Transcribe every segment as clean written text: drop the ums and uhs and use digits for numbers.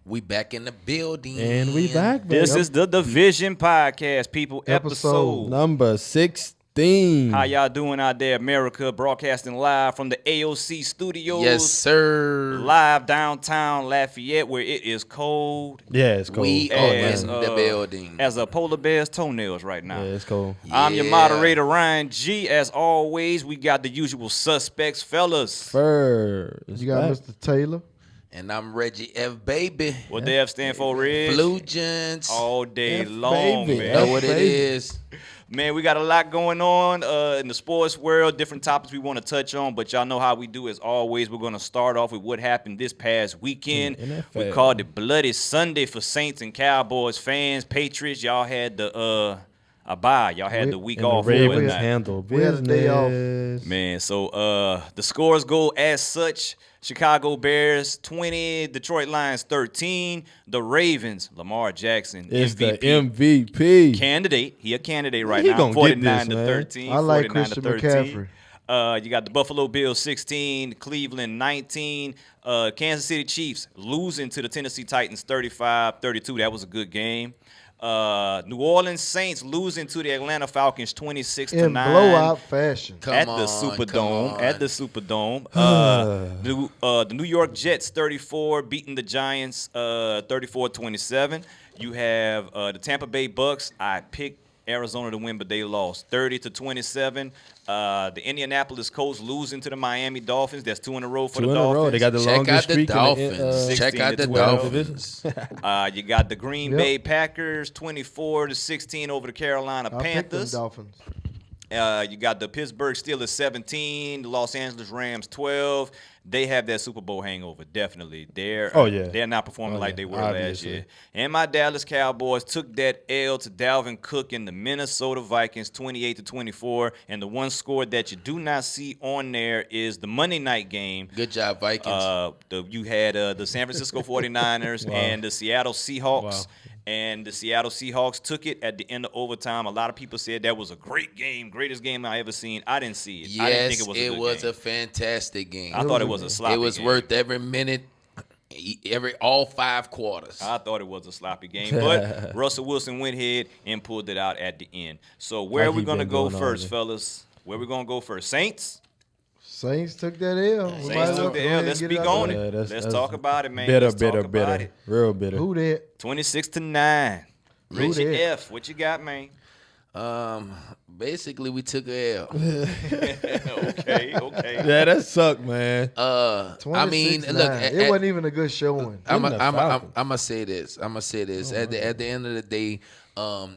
We back in the building. And we back, baby. This is the Division Podcast, people. Episode number 16. How y'all doing out there, America? Broadcasting live from the AOC studios. Yes, sir. Live downtown Lafayette, where it is cold. Yeah, it's cold. We are in the building. As a polar bear's toenails right now. Yeah, it's cold. I'm your moderator, Ryan G. As always, we got the usual suspects, fellas. First. You got Mr. Taylor. And I'm Reggie F. Baby. What the F stand for, Reg? Flugents. All day F long, baby. man. Know what it is. Man, we got a lot going on in the sports world, different topics we want to touch on, but y'all know how we do as always. We're going to start off with what happened this past weekend. We called it Bloody Sunday for Saints and Cowboys fans. Patriots, y'all had the a bye. Y'all had the week off. The Ravens handled business. We had a day off. Man, so the scores go as such. Chicago Bears 20, Detroit Lions 13. The Ravens, Lamar Jackson, It's MVP. the MVP. Candidate. He a candidate right He now. gonna 49 get this, to man. 13. I like 49 Christian to 13. McCaffrey. You got the Buffalo Bills 16, Cleveland 19. Kansas City Chiefs losing to the Tennessee Titans 35-32. That was a good game. New Orleans Saints losing to the Atlanta Falcons 26-9. In blowout fashion. At the Superdome. The New York Jets 34 beating the Giants 34-27. You have the Tampa Bay Bucks. I picked Arizona to win, but they lost 30-27. The Indianapolis Colts losing to the Miami Dolphins. That's 2 in a row for the Dolphins. They got the longest streak. Check out the Dolphins. You got the Green Bay Packers 24-16 over the Carolina Panthers. Dolphins. You got the Pittsburgh Steelers 17, the Los Angeles Rams 12. They have that Super Bowl hangover, definitely. They're not performing like they were last year. And my Dallas Cowboys took that L to Dalvin Cook and the Minnesota Vikings 28-24. And the one score that you do not see on there is the Monday night game. Good job, Vikings. You had the San Francisco 49ers and the Seattle Seahawks. Wow. And the Seattle Seahawks took it at the end of overtime. A lot of people said that was a great game, greatest game I ever seen. I didn't see it. Yes, I didn't think it was a good game. a fantastic game. I thought it was a sloppy game. It was worth every minute, all 5 quarters. I thought it was a sloppy game, but Russell Wilson went ahead and pulled it out at the end. So where are we going to go first, fellas? Where are we going to go first? Saints? Saints took that L. Saints took the L. Let's speak on it. Let's talk about it, man. Bitter. Real bitter. Who that? 26-9. Richie F., what you got, man? Basically, we took a L. Okay. Yeah, that sucked, man. I mean, look, it wasn't even a good showing. I'm gonna say this. At the end of the day,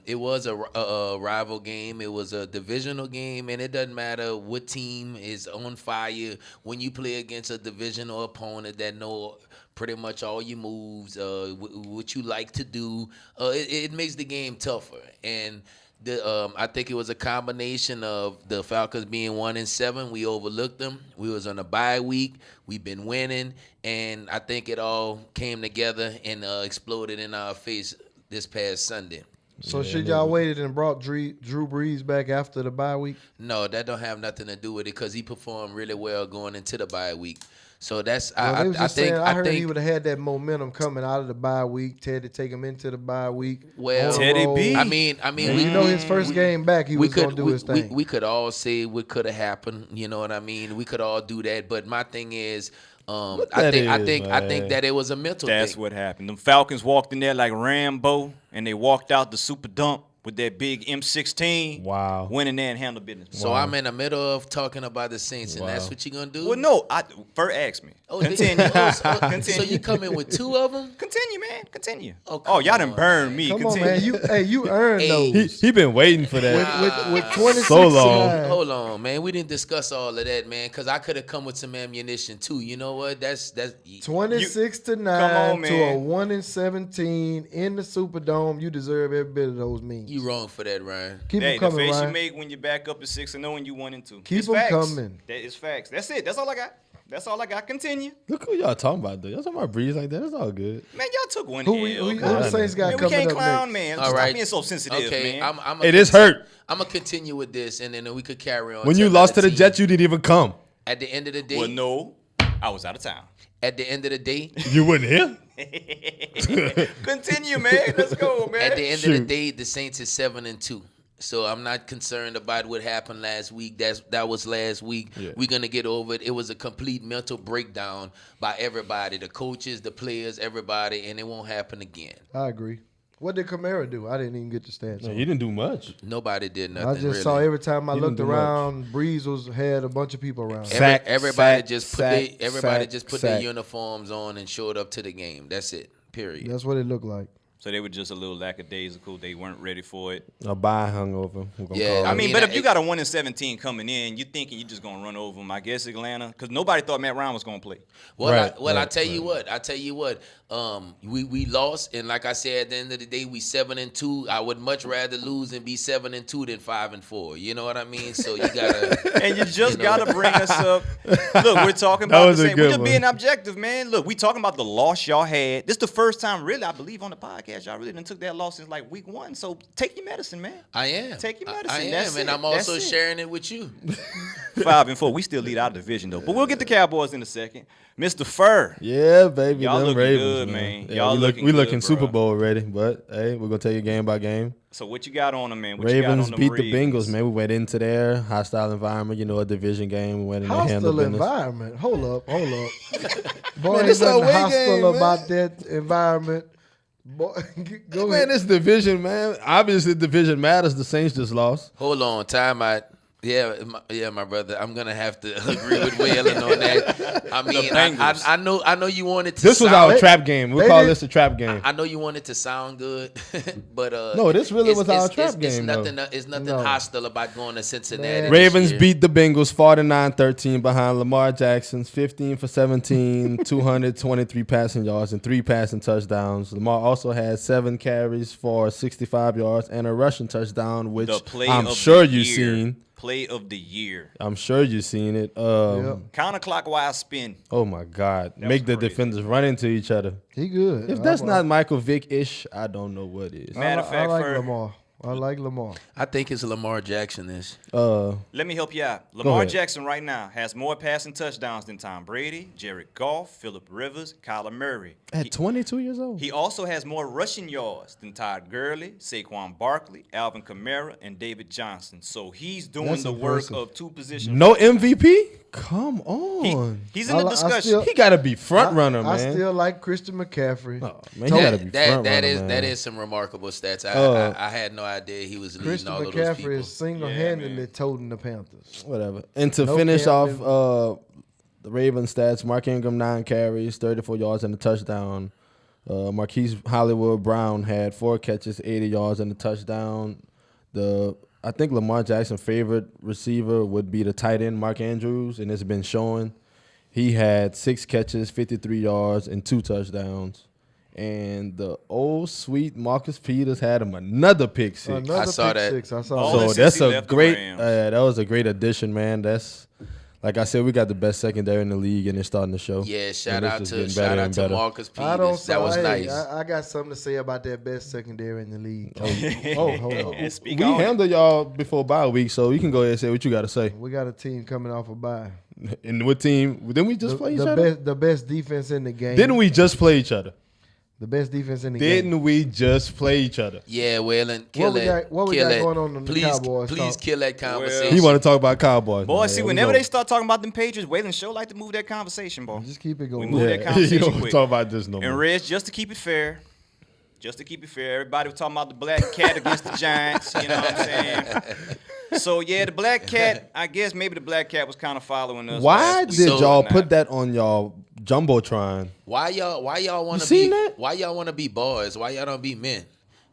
it was a rival game. It was a divisional game, and it doesn't matter what team is on fire when you play against a divisional opponent that know pretty much all your moves, what you like to do. It makes the game tougher, and I think it was a combination of the Falcons being 1-7. We overlooked them. We was on a bye week. We've been winning, and I think it all came together and exploded in our face this past Sunday. So should y'all waited and brought Drew Brees back after the bye week? No, that don't have nothing to do with it because he performed really well going into the bye week. So that's I heard he would have had that momentum coming out of the bye week. Ted to take him into the bye week. Well, Teddy B. I mean, his first game back, he was gonna do his thing. We could all say what could have happened. You know what I mean? We could all do that. But my thing is, I think that it was a mental thing. That's what happened. The Falcons walked in there like Rambo, and they walked out the super dump with that big M16. Wow. Went in there and handled business. So I'm in the middle of talking about the Saints, and that's what you're going to do? Well, no. First ask me. Continue. Continue. So you come in with 2 of them? Continue, man. Continue. Oh, y'all done burned me. Come Continue. on, man. You earned those. He been waiting for that. With 26 so long. Hold on, man. We didn't discuss all of that, man, because I could have come with some ammunition, too. You know what? That's 26-9 on, to a 1-17 in the Superdome. You deserve every bit of those means. You wrong for that, Ryan. Keep them the coming, face Ryan. you make when you back up to 6-0 and you 1-2. Keep them coming. That is facts. That's it. That's all I got. Continue. Look who y'all talking about, though. Y'all talking about Breeze like that. That's all good. Man, y'all took one Who L. the Saints got Man, we coming can't up clown, next? man. All Stop right. being so sensitive, Okay, man. It is hurt. I'm going to continue with this, and then we could carry on. When you lost to the Jets, you didn't even come. At the end of the day. Well, no. I was out of town. At the end of the day. You wasn't here? Continue, man. Let's go, man. At the end of the day, the Saints is 7-2. So I'm not concerned about what happened last week. That was last week. Yeah. We're gonna get over it. It was a complete mental breakdown by everybody, the coaches, the players, everybody, and it won't happen again. I agree. What did Kamara do? I didn't even get the stats. No, he didn't do much. Nobody did nothing. I just really. saw every time I looked around, Breeze had a bunch of people around. Everybody just put their uniforms on and showed up to the game. That's it. Period. That's what it looked like. So they were just a little lackadaisical. They weren't ready for it. A bye hungover. Yeah, I mean, but if you got a 1-17 coming in, you're thinking you're just gonna run over them. I guess Atlanta, because nobody thought Matt Ryan was gonna play. Well, I tell you what. We lost, and like I said, at the end of the day, we 7-2. I would much rather lose and be 7-2 than 5-4. You know what I mean? So you gotta, and you just gotta bring us up. Look, we're talking about the same. We're just being objective, man. Look, we talking about the loss y'all had. This is the first time, really, I believe, on the podcast. Y'all really done took that loss since like week 1. So take your medicine, man. I am. Take your medicine. I am, and I'm also sharing it with you. 5-4. We still lead our division though, but we'll get the Cowboys in a second. Mr. Fur. Yeah, baby. Y'all looking Ravens, good, man. Yeah, Y'all we looking good, Super Bowl ready, but hey, we're gonna take it game by game. So what you got on them, man? What Ravens you got on beat the Bengals, man. We went into there, hostile environment, a division game. We went in there, handled business. Hostile environment. Hold up. Boy, man, this ain't nothing away hostile game, about that environment. Boy, go ahead. Man, this division, man. Obviously, division matters. The Saints just lost. Hold on, time out. Yeah, my brother. I'm gonna have to agree with Waylon on that. I mean, I know you wanted to. This was our trap game. We call this a trap game. I know you wanted to sound good, but no, this really was our trap game. It's nothing hostile about going to Cincinnati. Ravens beat the Bengals 49-13 behind Lamar Jackson's 15 for 17, 223 passing yards and 3 passing touchdowns. Lamar also had 7 carries for 65 yards and a rushing touchdown, which I'm sure you've seen. Play of the year. I'm sure you've seen it. Counterclockwise spin. Oh, my God. Make the defenders run into each other. He good. If that's not Michael Vick-ish, I don't know what is. Matter of fact, I like Lamar. I think it's Lamar Jackson-ish. Let me help you out. Lamar Jackson right now has more passing touchdowns than Tom Brady, Jared Goff, Phillip Rivers, Kyler Murray. At 22 years old. He also has more rushing yards than Todd Gurley, Saquon Barkley, Alvin Kamara, and David Johnson. So he's doing the work of 2 positions. No MVP? Come on. He's in the discussion. He got to be front runner, man. I still like Christian McCaffrey. Oh, man, he got to be front runner, man. That is some remarkable stats. I had no idea he was leading all of those people. Christian McCaffrey is single-handedly toting the Panthers. Whatever. And to finish off the Ravens stats, Mark Ingram 9 carries, 34 yards and a touchdown. Marquise Hollywood Brown had 4 catches, 80 yards and a touchdown. I think Lamar Jackson's favorite receiver would be the tight end, Mark Andrews, and it's been showing. He had 6 catches, 53 yards, and 2 touchdowns. And the old sweet Marcus Peters had him another pick six. I saw that. So that's a great. That was a great addition, man. That's like I said, we got the best secondary in the league, and it's starting to show. Yeah, shout out to Marcus Peters. That was nice. I got something to say about that best secondary in the league. Hold on. We handled y'all before bye week, so you can go ahead and say what you got to say. We got a team coming off a bye. And what team? Didn't we just play each other? The best defense in the game. Didn't we just play each other? The best defense in the game. Didn't we just play each other? Yeah, Waylon, kill it. What we got going on in the Cowboys? Please kill that conversation. He want to talk about Cowboys. Boy, see, whenever they start talking about them Patriots, Waylon sure like to move that conversation, boy. Just keep it going. We move that conversation you don't talk about this no more. And Reg, just to keep it fair, everybody was talking about the black cat against the Giants. You know what I'm saying? So, yeah, the black cat, I guess maybe the black cat was kind of following us. Why did y'all put that on y'all Jumbotron? Why y'all want to be that? Why y'all want to be boys? Why y'all don't be men?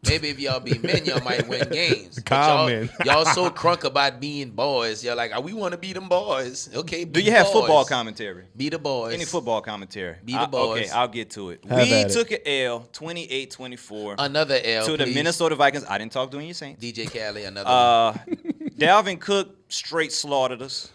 Maybe if y'all be men, y'all might win games. Y'all so crunk about being boys. Y'all like, we want to be them boys. Okay, do you have football commentary? Be the boys. Any football commentary? Be the boys. Okay, I'll get to it. We took an L, 28-24. Another L, to the Minnesota Vikings. I didn't talk during your Saints. DJ Khaled, another Dalvin Cook straight slaughtered us.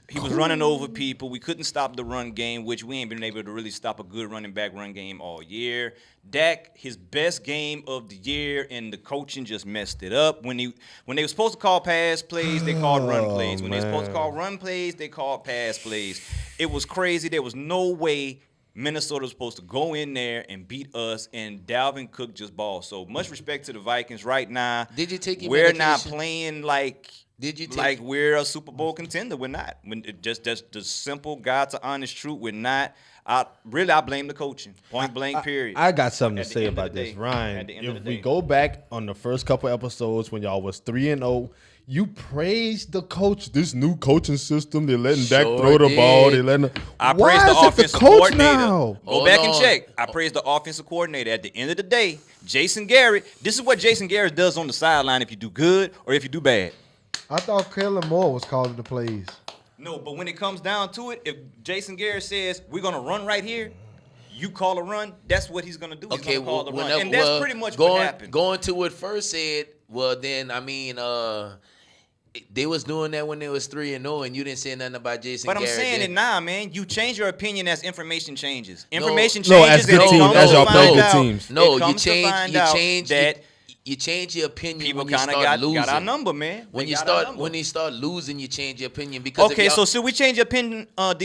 He was running over people. We couldn't stop the run game, which we ain't been able to really stop a good running back run game all year. Dak, his best game of the year, and the coaching just messed it up. When they were supposed to call pass plays, they called run plays. When they were supposed to call run plays, they called pass plays. It was crazy. There was no way Minnesota was supposed to go in there and beat us, and Dalvin Cook just balled. So much respect to the Vikings right now. Did you take your We're medication? not playing like Did you take like we're a Super Bowl contender. We're not. Just the simple God's honest truth. We're not. I blame the coaching. Point blank. Period. I got something to say about this, Ryan. If we go back on the first couple episodes when y'all was 3-0. You praised the coach. This new coaching system, they're letting Dak throw the ball. I praised the offensive coordinator. Now? Go back and check. I praised the offensive coordinator. At the end of the day, Jason Garrett. This is what Jason Garrett does on the sideline if you do good or if you do bad. I thought Kellen Moore was calling the plays. No, but when it comes down to it, if Jason Garrett says we're gonna run right here, you call a run. That's what he's gonna do. He's gonna call the run, and that's pretty much what happened. Going to what first said. Well, then they was doing that when they was 3-0, and you didn't say nothing about Jason Garrett. But I'm saying it now, man. You change your opinion as information changes. Information changes. As good teams, as y'all play good teams. No, you change your opinion. People kind of losing. Got our number, man. When you start losing, you change your opinion. Because so should we change the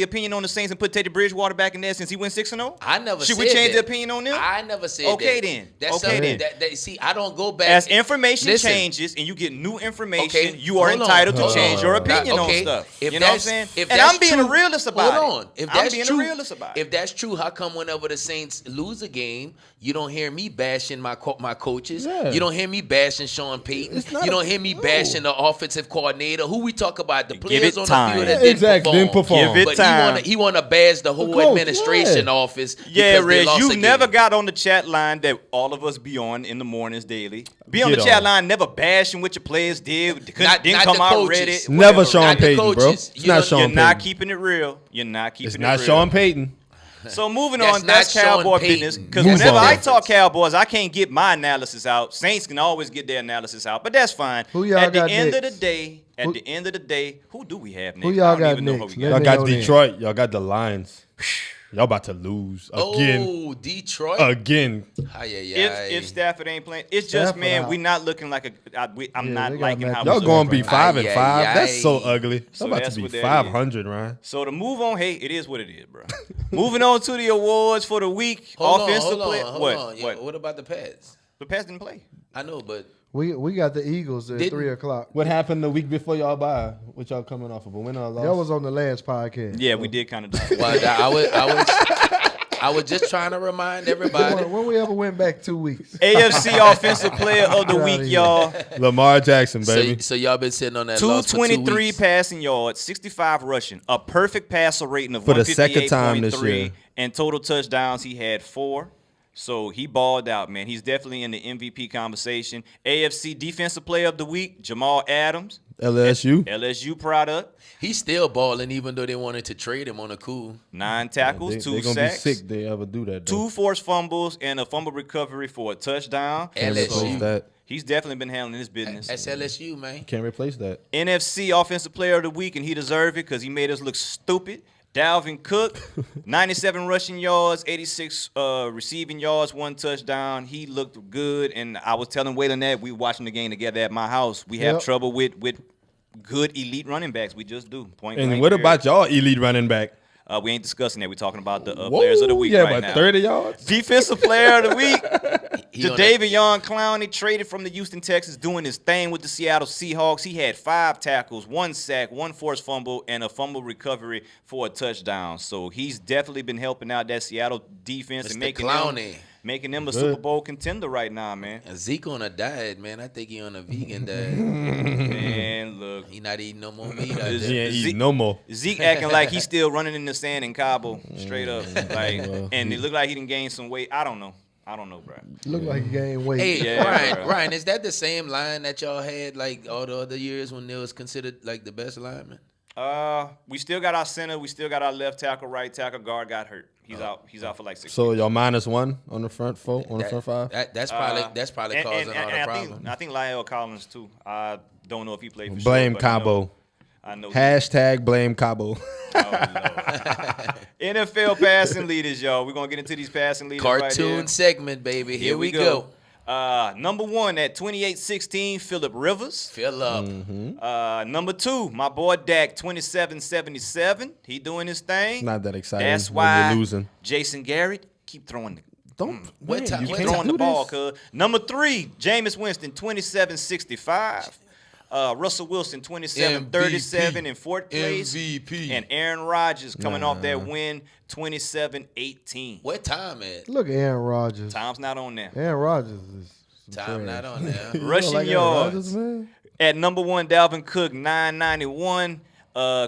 opinion on the Saints and put Teddy Bridgewater back in there since he went 6-0? I never said that. Should we change the opinion on them? I never said that. Then. Then. See, I don't go back. As information changes and you get new information, you are entitled to change your opinion on stuff. You know what I'm saying? And I'm being a realist about it. Hold on. If that's true, how come whenever the Saints lose a game, you don't hear me bashing my coaches? Yeah. You don't hear me bashing Sean Payton. You don't hear me bashing the offensive coordinator. Who we talk about? The players on the field that didn't perform. Give it time. He want to bash the whole administration office. Yeah, Reg, you never got on the chat line that all of us be on in the mornings daily. Be on the chat line, never bashing what your players did. Didn't come out ready. Never Sean Payton, bro. It's not Sean Payton. You're not keeping it real. You're not keeping it real. It's not Sean Payton. So moving on, that's Cowboy business. Because whenever I talk Cowboys, I can't get my analysis out. Saints can always get their analysis out, but that's fine. At the end of the day, who do we have next? Who y'all got next? Y'all got Detroit. Y'all got the Lions. Y'all about to lose again. Oh, Detroit again. If Stafford ain't playing, it's just we not looking like I'm not liking how y'all gonna be 5-5. That's so ugly. So about to be 500, Ryan. So to move on, hey, it is what it is, bro. Moving on to the awards for the week. Offensive play. What about the Pats? The Pats didn't play. I know, but we got the Eagles at 3:00. What happened the week before y'all bye? What y'all coming off of a win or a loss? That was on the last podcast. Yeah, we did kind of. I was just trying to remind everybody. When we ever went back 2 weeks? AFC Offensive Player of the Week, y'all. Lamar Jackson, baby. So y'all been sitting on that 223 passing yards, 65 rushing, a perfect passer rating of 158.3. For the second time this year. And total touchdowns, he had 4. So he balled out, man. He's definitely in the MVP conversation. AFC Defensive Player of the Week, Jamal Adams. LSU product. He's still balling, even though they wanted to trade him on a cool. 9 tackles, 2 sacks. They're going to be sick they ever do that, though. 2 forced fumbles and a fumble recovery for a touchdown. LSU. He's definitely been handling his business. That's LSU, man. Can't replace that. NFC Offensive Player of the Week, and he deserved it because he made us look stupid. Dalvin Cook, 97 rushing yards, 86 receiving yards, 1 touchdown. He looked good, and I was telling Waylon that we were watching the game together at my house. We have trouble with good elite running backs. We just do. And what about y'all elite running back? We ain't discussing that. We're talking about the players of the week right now. 30 yards? Defensive Player of the Week. Jadeveon Clowney traded from the Houston Texans, doing his thing with the Seattle Seahawks. He had 5 tackles, 1 sack, 1 forced fumble, and a fumble recovery for a touchdown. So he's definitely been helping out that Seattle defense and making them a Super Bowl contender right now, man. Zeke on a diet, man. I think he on a vegan diet. Man, look. He not eating no more meat. He ain't eating no more. Zeke acting like he's still running in the sand in Cabo, straight up. And it looked like he didn't gain some weight. I don't know, bro. Look like he gained weight. Hey, Ryan, is that the same line that y'all had like all the other years when they was considered like the best lineman? We still got our center. We still got our left tackle, right tackle. Guard got hurt. He's out. He's out for like 6 weeks. So y'all -1 on the front 4, on the front 5. That's probably causing all the problems. I think Lyle Collins too. I don't know if he played for Blame sure. Cabo. I know. Hashtag blame Cabo. NFL passing leaders, y'all. We're gonna get into these passing leaders. Cartoon right segment, baby. Here we go. Number 1 at 28-16, Phillip Rivers. Phillip. Number 2, my boy Dak, 27-77. He doing his thing. Not that exciting. That's when why you're losing. Jason Garrett keep throwing the Keep throwing the ball. Cause number 3, Jameis Winston, 27-65. Russell Wilson, 27-37 in fourth place. MVP. And Aaron Rodgers coming off that win, 27-18. What time at? Look at Aaron Rodgers. Time's not on there. Aaron Rodgers is Time not on there. Rushing yards. At number 1, Dalvin Cook, 991.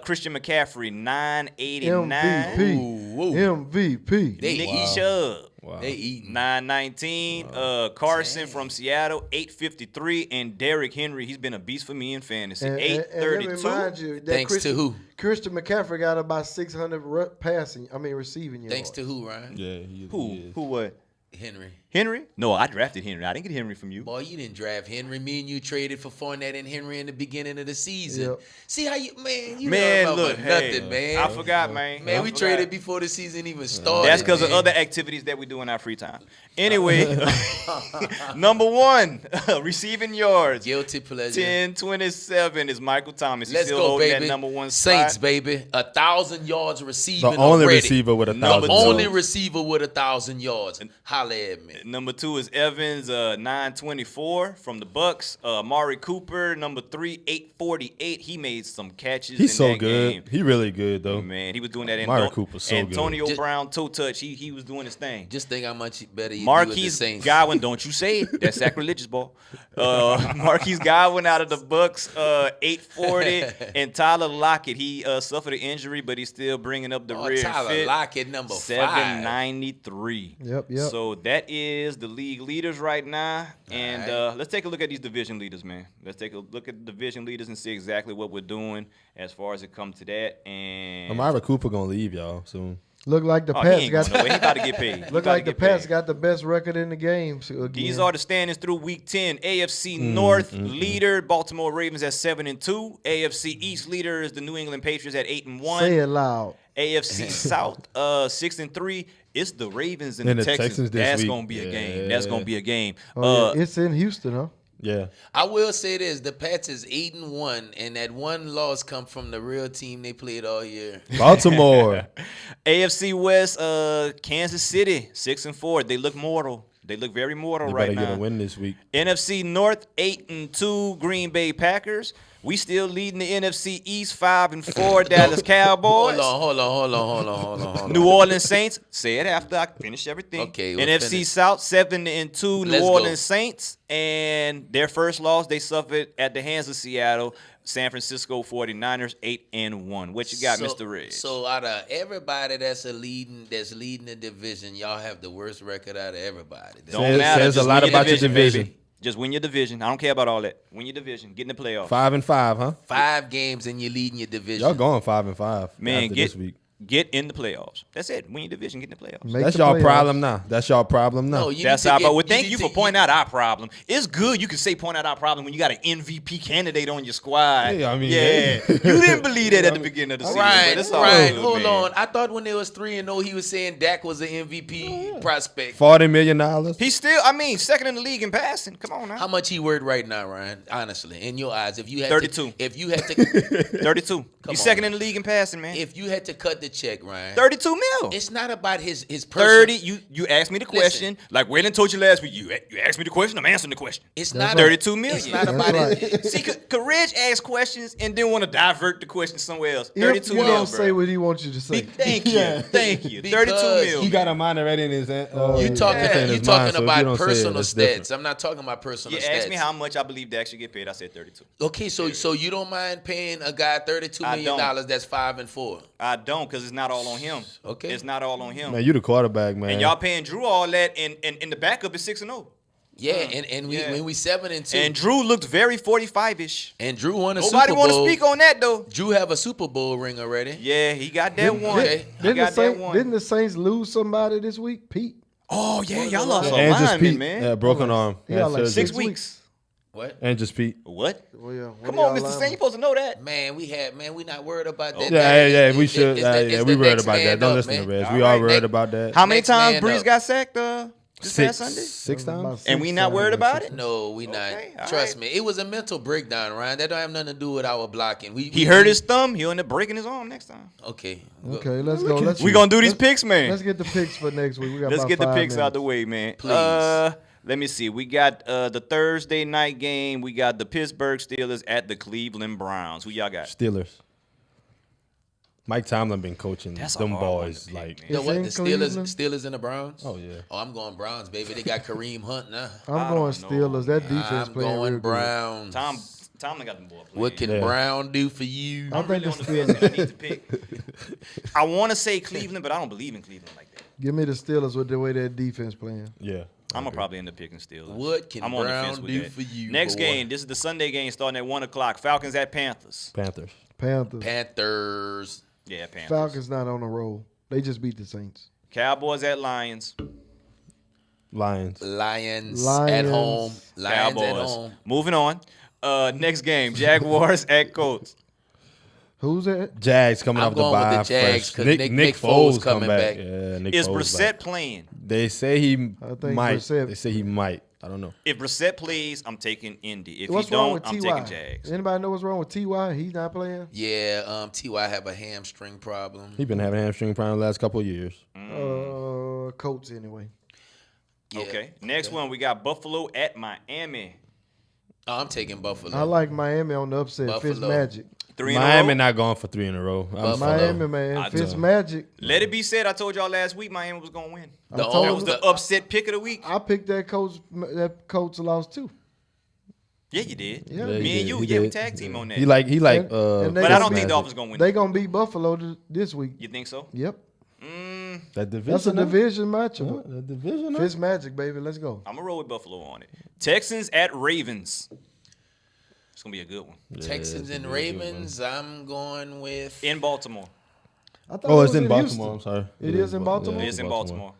Christian McCaffrey, 989. MVP. Nick Chubb. Wow. They eating. 919. Carson from Seattle, 853. And Derrick Henry, he's been a beast for me in fantasy. 832. And let me remind you that Thanks to who? Christian McCaffrey got about 600 receiving yards. Thanks to who, Ryan? Yeah, Who what? Henry. No, I drafted Henry. I didn't get Henry from you. Boy, you didn't draft Henry. Me and you traded for Fournette and Henry in the beginning of the season. Yep. See how you, man, Man, don't know look, nothing, man. I forgot, man. Man, we forgot. traded before the season even started. That's because of man. other activities that we do in our free time. Anyway, number 1, receiving yards. Guilty pleasure. 10-27 is Michael Thomas. He's Let's still go, holding baby. that number 1 Saints, spot. baby. 1,000 yards receiving. The only already. receiver with 1,000 Number The yards. only receiver with 1,000 yards. Holla at me. Number 2 is Evans, 924 from the Bucks. Amari Cooper, number 3, 848. He made some catches. He's in so that good. game. He really good though. Man, he was doing that in Amari Cooper's so Antonio good. Brown toe touch. He was doing his thing. Just think how much better you do with the Marquise Saints. Godwin, don't you say it. That's sacrilegious, ball. Marquise Godwin out of the Bucks, 840. And Tyler Lockett, he suffered an injury, but he's still bringing up the rear Tyler fit. Lockett, number 5. 793. Yep. So that is the league leaders right now. And right. let's take a look at these division leaders, man. Let's take a look at the division leaders and see exactly what we're doing as far as it comes to that. And Amari Cooper gonna leave y'all soon. Look like the he Pats ain't got going nowhere. He about to get paid. He look about like to the get Pats paid. got the best record in the game. Again. These are the standings through week 10. AFC North leader, Baltimore Ravens at 7-2. AFC East leader is the New England Patriots at 8-1. Say it loud. AFC South 6-3. It's the Ravens and the Texans. this That's week. gonna be a game. That's gonna be a game. Oh, yeah. It's in Houston, huh? Yeah. I will say this: the Pats is 8-1, and that one loss come from the real team they played all year. Baltimore. AFC West, Kansas City 6-4. They look mortal. They look very mortal They right better now. get a win this week. NFC North 8-2. Green Bay Packers. We still leading the NFC East 5-4. Dallas Cowboys. Hold on. New Orleans Saints. Say it after I finish everything. Okay, we'll NFC finish. South 7-2. New Let's Orleans go. Saints, and their first loss they suffered at the hands of Seattle. San Francisco 49ers 8-1. What you got, Mr. Reg? So out of everybody that's leading the division, y'all have the worst record out of everybody. Don't matter. Says a Just lot win your about your division. baby. Just win your division. I don't care about all that. Win your division. Get in the playoffs. 5-5, huh? 5 games and you're leading your division. Y'all going 5-5. Man, after this week. get in the playoffs. That's it. Win your division. Get in the playoffs. Make That's the y'all playoffs. problem now. That's y'all problem now. No, you That's need to our get- problem. Well, thank need you to- for pointing out our problem. It's good you can say point out our problem when you got an MVP candidate on your squad. Yeah, I mean, yeah. hey. You didn't believe that at the beginning of the season. Right, but it's all right. good, Hold man. on. I thought when it was 3-0, he was saying Dak was an MVP prospect. $40 million. He's still, second in the league in passing. Come on now. How much he worth right now, Ryan? Honestly, in your eyes, if you had 32. to, if you had to, 32. He's on, second man. in the league in passing, man. if you had to cut the check, Ryan, 32 mil. it's not about his person. 30. You asked me the question. Like Waylon told you last week. You asked me the question. I'm answering the question. It's That's not right. 32 million. It's not That's about right. his. See, could Reg ask questions and then want to divert the question somewhere else? If 32 you mil, don't bro. say what he wants you to say. Thank you. Yeah. Thank you. Because 32 mil. He got a mind already in his You yeah. talking? It's in You his mind, talking so if you about don't say it, personal it's stats? different. I'm not talking about personal You stats. asked me how much I believe Dak should get paid. I said 32. Okay, so you don't mind paying a guy $32 I million don't. that's 5-4? I don't, because it's not all on him. Okay. It's not all on him. Man, you the quarterback, man. And y'all paying Drew all that, and the backup is 6-0. Yeah, and we Yeah. when we 7-2, And Drew looked very 45-ish. and Drew won a Nobody Super want Bowl. to speak on that, though. Drew have a Super Bowl ring already. Yeah, he got that one. Okay. He got that one. Didn't the Saints lose somebody this week? Pete. Oh, yeah, y'all lost a and just lineman, Pete, man. yeah, broken arm. He Yeah, got like surgery. 6 weeks. What? And just Pete. What? Well, yeah, Come on, Mr. Saint, you supposed to know that. Man, we not worried about that. Yeah, we should. It's the we worried next about that. man Don't up, listen to man. Reg. All We all right, worried next- about that. How many Next times man Breeze up. got sacked? This past Sunday? 6 times? And we not worried about it? No, we not. Trust me. It was a mental breakdown, Ryan. That don't have nothing to do with our blocking. He hurt his thumb. He'll end up breaking his arm next time. Okay. Okay, let's go. We going to do these picks, man. Let's get the picks for next week. Let's get the picks out the way, man. Please. Let me see. We got the Thursday night game. We got the Pittsburgh Steelers at the Cleveland Browns. Who y'all got? Steelers. Mike Tomlin been coaching That's them a hard one boys to pick, like. man. You know what? The Cleveland? Steelers and the Browns? Oh yeah. Oh, I'm going Browns, baby. They got Kareem Hunt now. I'm going Steelers. That defense I'm playing going real Browns. Tomlin got them boys playing. What can Brown do for you? I'm really on the fence. I need to pick. I want to say Cleveland, but I don't believe in Cleveland like that. Give me the Steelers with the way that defense playing. Yeah. I'm going to probably end up picking Steelers. What can I'm on the Brown fence with do that. for you, Next boy? game, this is the Sunday game starting at 1 o'clock. Falcons at Panthers. Panthers. Panthers. Yeah, Panthers. Falcons not on the roll. They just beat the Saints. Cowboys at Lions. Lions. Lions at home. Lions Cowboys. at home. Moving on. Next game, Jaguars at Colts. Who's that? Jags coming I'm off the going with bye. the Jags fresh. 'cause Nick Nick Foles Foles coming back. Yeah, Nick Is Foles Brissett back. playing? They say he think might. Brissett- They say he might. I don't know. If Brissett plays, I'm taking Indy. If What's he wrong don't, with I'm T.Y.? taking Jags. Anybody know what's wrong with T.Y.? He's not playing? Yeah, T.Y. have a hamstring problem. He been having hamstring problem the last couple of years. Colts anyway. Yeah. Okay. Next one, we got Buffalo at Miami. Oh, I'm taking Buffalo. I like Miami on the upset. Buffalo. Fitzmagic. 3 in a Miami row. not going for 3 in a row. Buffalo. Miami, man. I Fitzmagic. Let it be said, I told y'all last week Miami was going to win. The That only- was the upset pick of the week. I picked that coach. That coach lost too. Yeah, you did. Yeah. Yeah, he Me and did. you, He yeah, we did. tag team on that. He like And they but I don't gonna think be- Dolphins going to win. They gonna beat Buffalo this week. You think so? Yep. That division. That's a huh? division matchup. The division. huh? Fitzmagic, baby. Let's go. I'm going to roll with Buffalo on it. Texans at Ravens. It's going to be a good one. Texans and Ravens. I'm going with. In Baltimore. I thought Oh, it it's was in Baltimore. Houston. I'm sorry. It is in Baltimore? It is in Baltimore.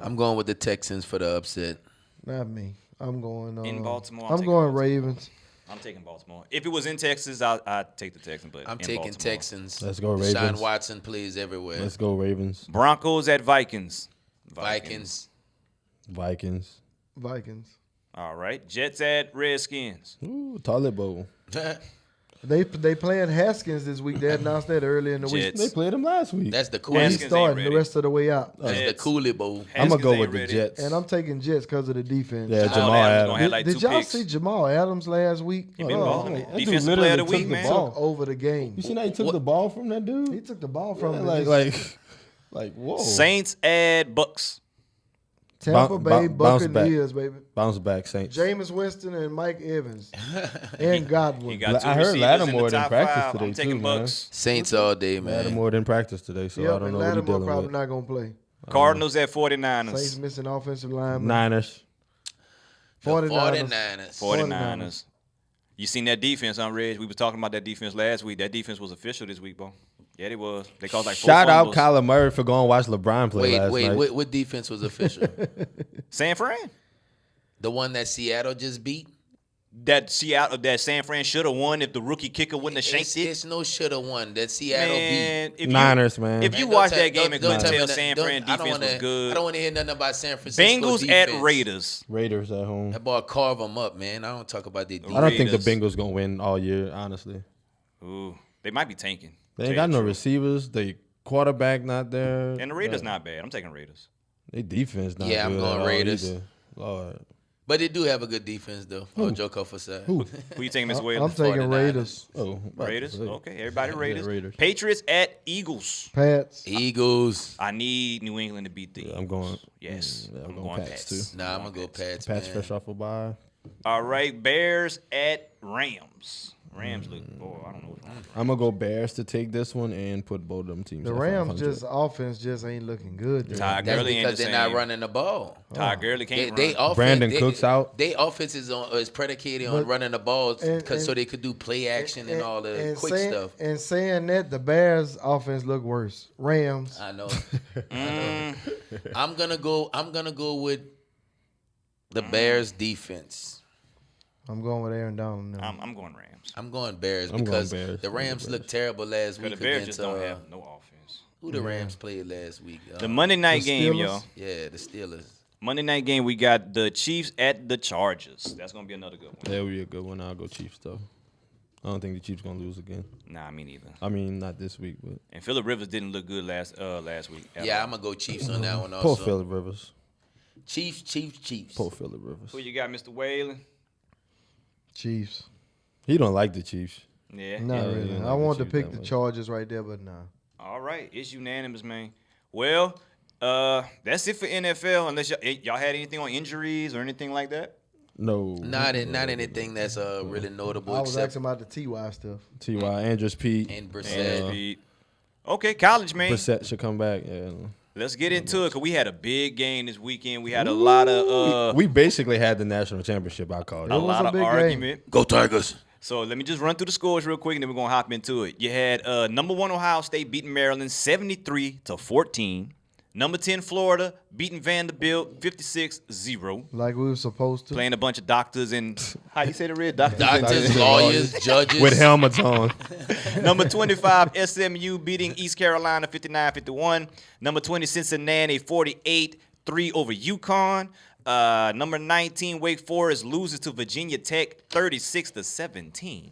I'm going with the Texans for the upset. Not me. I'm going In Baltimore, I'm I'm taking going Baltimore. Ravens. I'm taking Baltimore. If it was in Texas, I'd take the Texans. But I'm in taking Baltimore. Texans. Let's go Deshaun Ravens. Watson plays everywhere. Let's go Ravens. Broncos at Vikings. Vikings. Vikings. Vikings. All right. Jets at Redskins. Ooh, toilet bowl. They playing Haskins this week. They announced that earlier in the week. Jets. They played him last week. That's the Well, Cooley. he's Haskins ain't starting the ready. rest of the way out. That's the Jets. Cooley Bowl. I'm gonna Haskins go ain't with the ready. Jets. And I'm taking Jets because of the defense. Yeah, Jamal Jamal Adams Adams. gonna have like Did 2 y'all picks. see Jamal Adams last week? He been balling. that dude Defensive literally player of the took week, the man. ball. Took over the game. You seen how he took the ball from that dude? He took the ball from him. Like whoa. Saints at Bucks. Tampa Bay bounce back. Buccaneers, baby. Bounce back Saints. Jameis Winston and Mike Evans and Godwin. He got 2 I heard receivers in Lattimore the didn't top practice 5. today, I'm taking too, man. Bucks. Saints all day, man. Lattimore didn't practice today, so I Yep, don't and know what he's Lattimore dealing probably with. not gonna play. Cardinals at Saints 49ers. missing offensive lineman. Niners. The 49ers. 49ers. You seen that defense, Reg? We was talking about that defense last week. That defense was official this week, bro. Yeah, it was. They called like 4 Shout out fumbles. Kyler Murray for going to watch LeBron play last night. Wait. What defense was official? San Fran. The one that Seattle just beat? That San Fran should have won if the rookie kicker wouldn't have shanked it. It's no should have won. That Seattle beat. Man, if Niners, man. If you Man, watch don't that tell- game and don't couldn't tell me tell that- San don't- Fran I don't defense was wanna- good. I don't want to hear nothing about San Francisco Bengals defense. at Raiders. Raiders at home. That boy carve them up, man. I don't talk about their defense. I don't think the Raiders. Bengals going to win all year, honestly. Ooh, they might be tanking. They ain't got no receivers. They quarterback not there. And the Raiders not bad. I'm taking Raiders. They defense not Yeah, I'm good going at all Raiders. either. Lord. But they do have a good defense, though. Oh, joke off aside. Who you taking, Miss Whalen? I'm taking 49ers. Raiders. Oh, Raiders. Okay, everybody Raiders. Raiders. Patriots at Eagles. Pats. Eagles. I need New England to beat the Eagles. I'm going. Yes, Yeah, I'm going going Pats, Pats. too. Nah, I'm going to go Pats, Patch man. fresh off a bye. All right, Bears at Rams. Rams look. Boy, I don't know what's wrong. I'm gonna go Bears to take this one and put both of them teams. The at Rams 500. just offense just ain't looking good. there. Ty That's Gurley ain't because the they're same. not running the ball. Ty Gurley can't They run. offense, Brandon Cooks out. They offense is predicated on But- running the ball and- so they could do play action and all the quick saying, stuff. And saying that, the Bears offense look worse. Rams. I know. I'm gonna go with the Bears defense. I'm going with Aaron Donald now. I'm going Rams. I'm going Bears I'm going because Bears. the I'm going Rams Bears. looked terrible last But week the Bears against just don't have no offense. who the Rams played last week. The Monday night The game, Steelers? y'all. Yeah, the Steelers. Monday night game, we got the Chiefs at the Chargers. That's going to be another good one. That would be a good one. I'll go Chiefs, though. I don't think the Chiefs going to lose again. Nah, me neither. I mean, not this week, but. And Phillip Rivers didn't look good last week. Yeah, I'm going to go Chiefs on that one also. Poor Phillip Rivers. Chiefs. Poor Phillip Rivers. Who you got, Mr. Whalen? Chiefs. He don't like the Chiefs. Yeah. Not really. I wanted to pick the Chargers right there, but nah. All right. It's unanimous, man. Well, that's it for NFL. Unless y'all had anything on injuries or anything like that? No. Not anything that's really notable. I was asking about the T.Y. stuff. T.Y., Andrews Pete. And Brissett. Okay, college, man. Brissett should come back, yeah. Let's get into it, because we had a big game this weekend. We had a lot of... we basically had the national championship, I call it. A lot of argument. Go Tigers. So let me just run through the scores real quick, and then we're going to hop into it. You had number 1 Ohio State beating Maryland 73-14. Number 10 Florida beating Vanderbilt 56-0. Like we were supposed to. Playing a bunch of doctors and how you say the red doctors, lawyers, judges with helmets on. Number 25 SMU beating East Carolina 59-51. Number 20 Cincinnati 48-3 over UConn. Number 19 Wake Forest loses to Virginia Tech 36-17.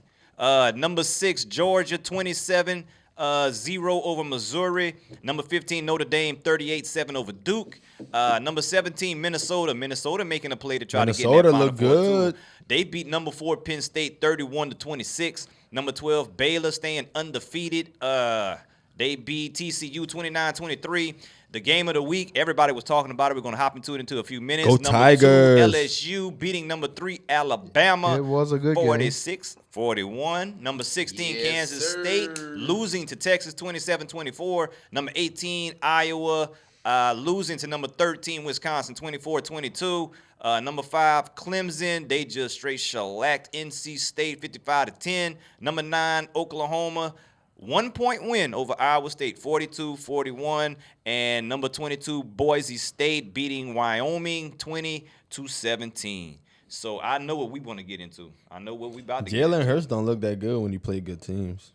Number 6 Georgia 27-0 over Missouri. Number 15, Notre Dame, 38-7 over Duke. Number 17, Minnesota. Minnesota making a play to try to get in that Final look good. Four, too. They beat number 4, Penn State, 31-26. Number 12, Baylor, staying undefeated. They beat TCU 29-23. The game of the week, everybody was talking about it. We're going to hop into it into a few minutes. Go number Tigers. 2, LSU beating number 3, Alabama. It was a good 46-41. Number 16, Yes, Kansas sir. State losing to Texas 27-24. Number 18, Iowa losing to number 13, Wisconsin 24-22. Number 5, Clemson. They just straight shellacked NC State 55-10. Number 9, Oklahoma. 1-point win over Iowa State, 42-41. And number 22, Boise State beating Wyoming 20-17. So I know what we want to get into. I know what we about to get into. Jalen Hurts don't look that good when he play good teams.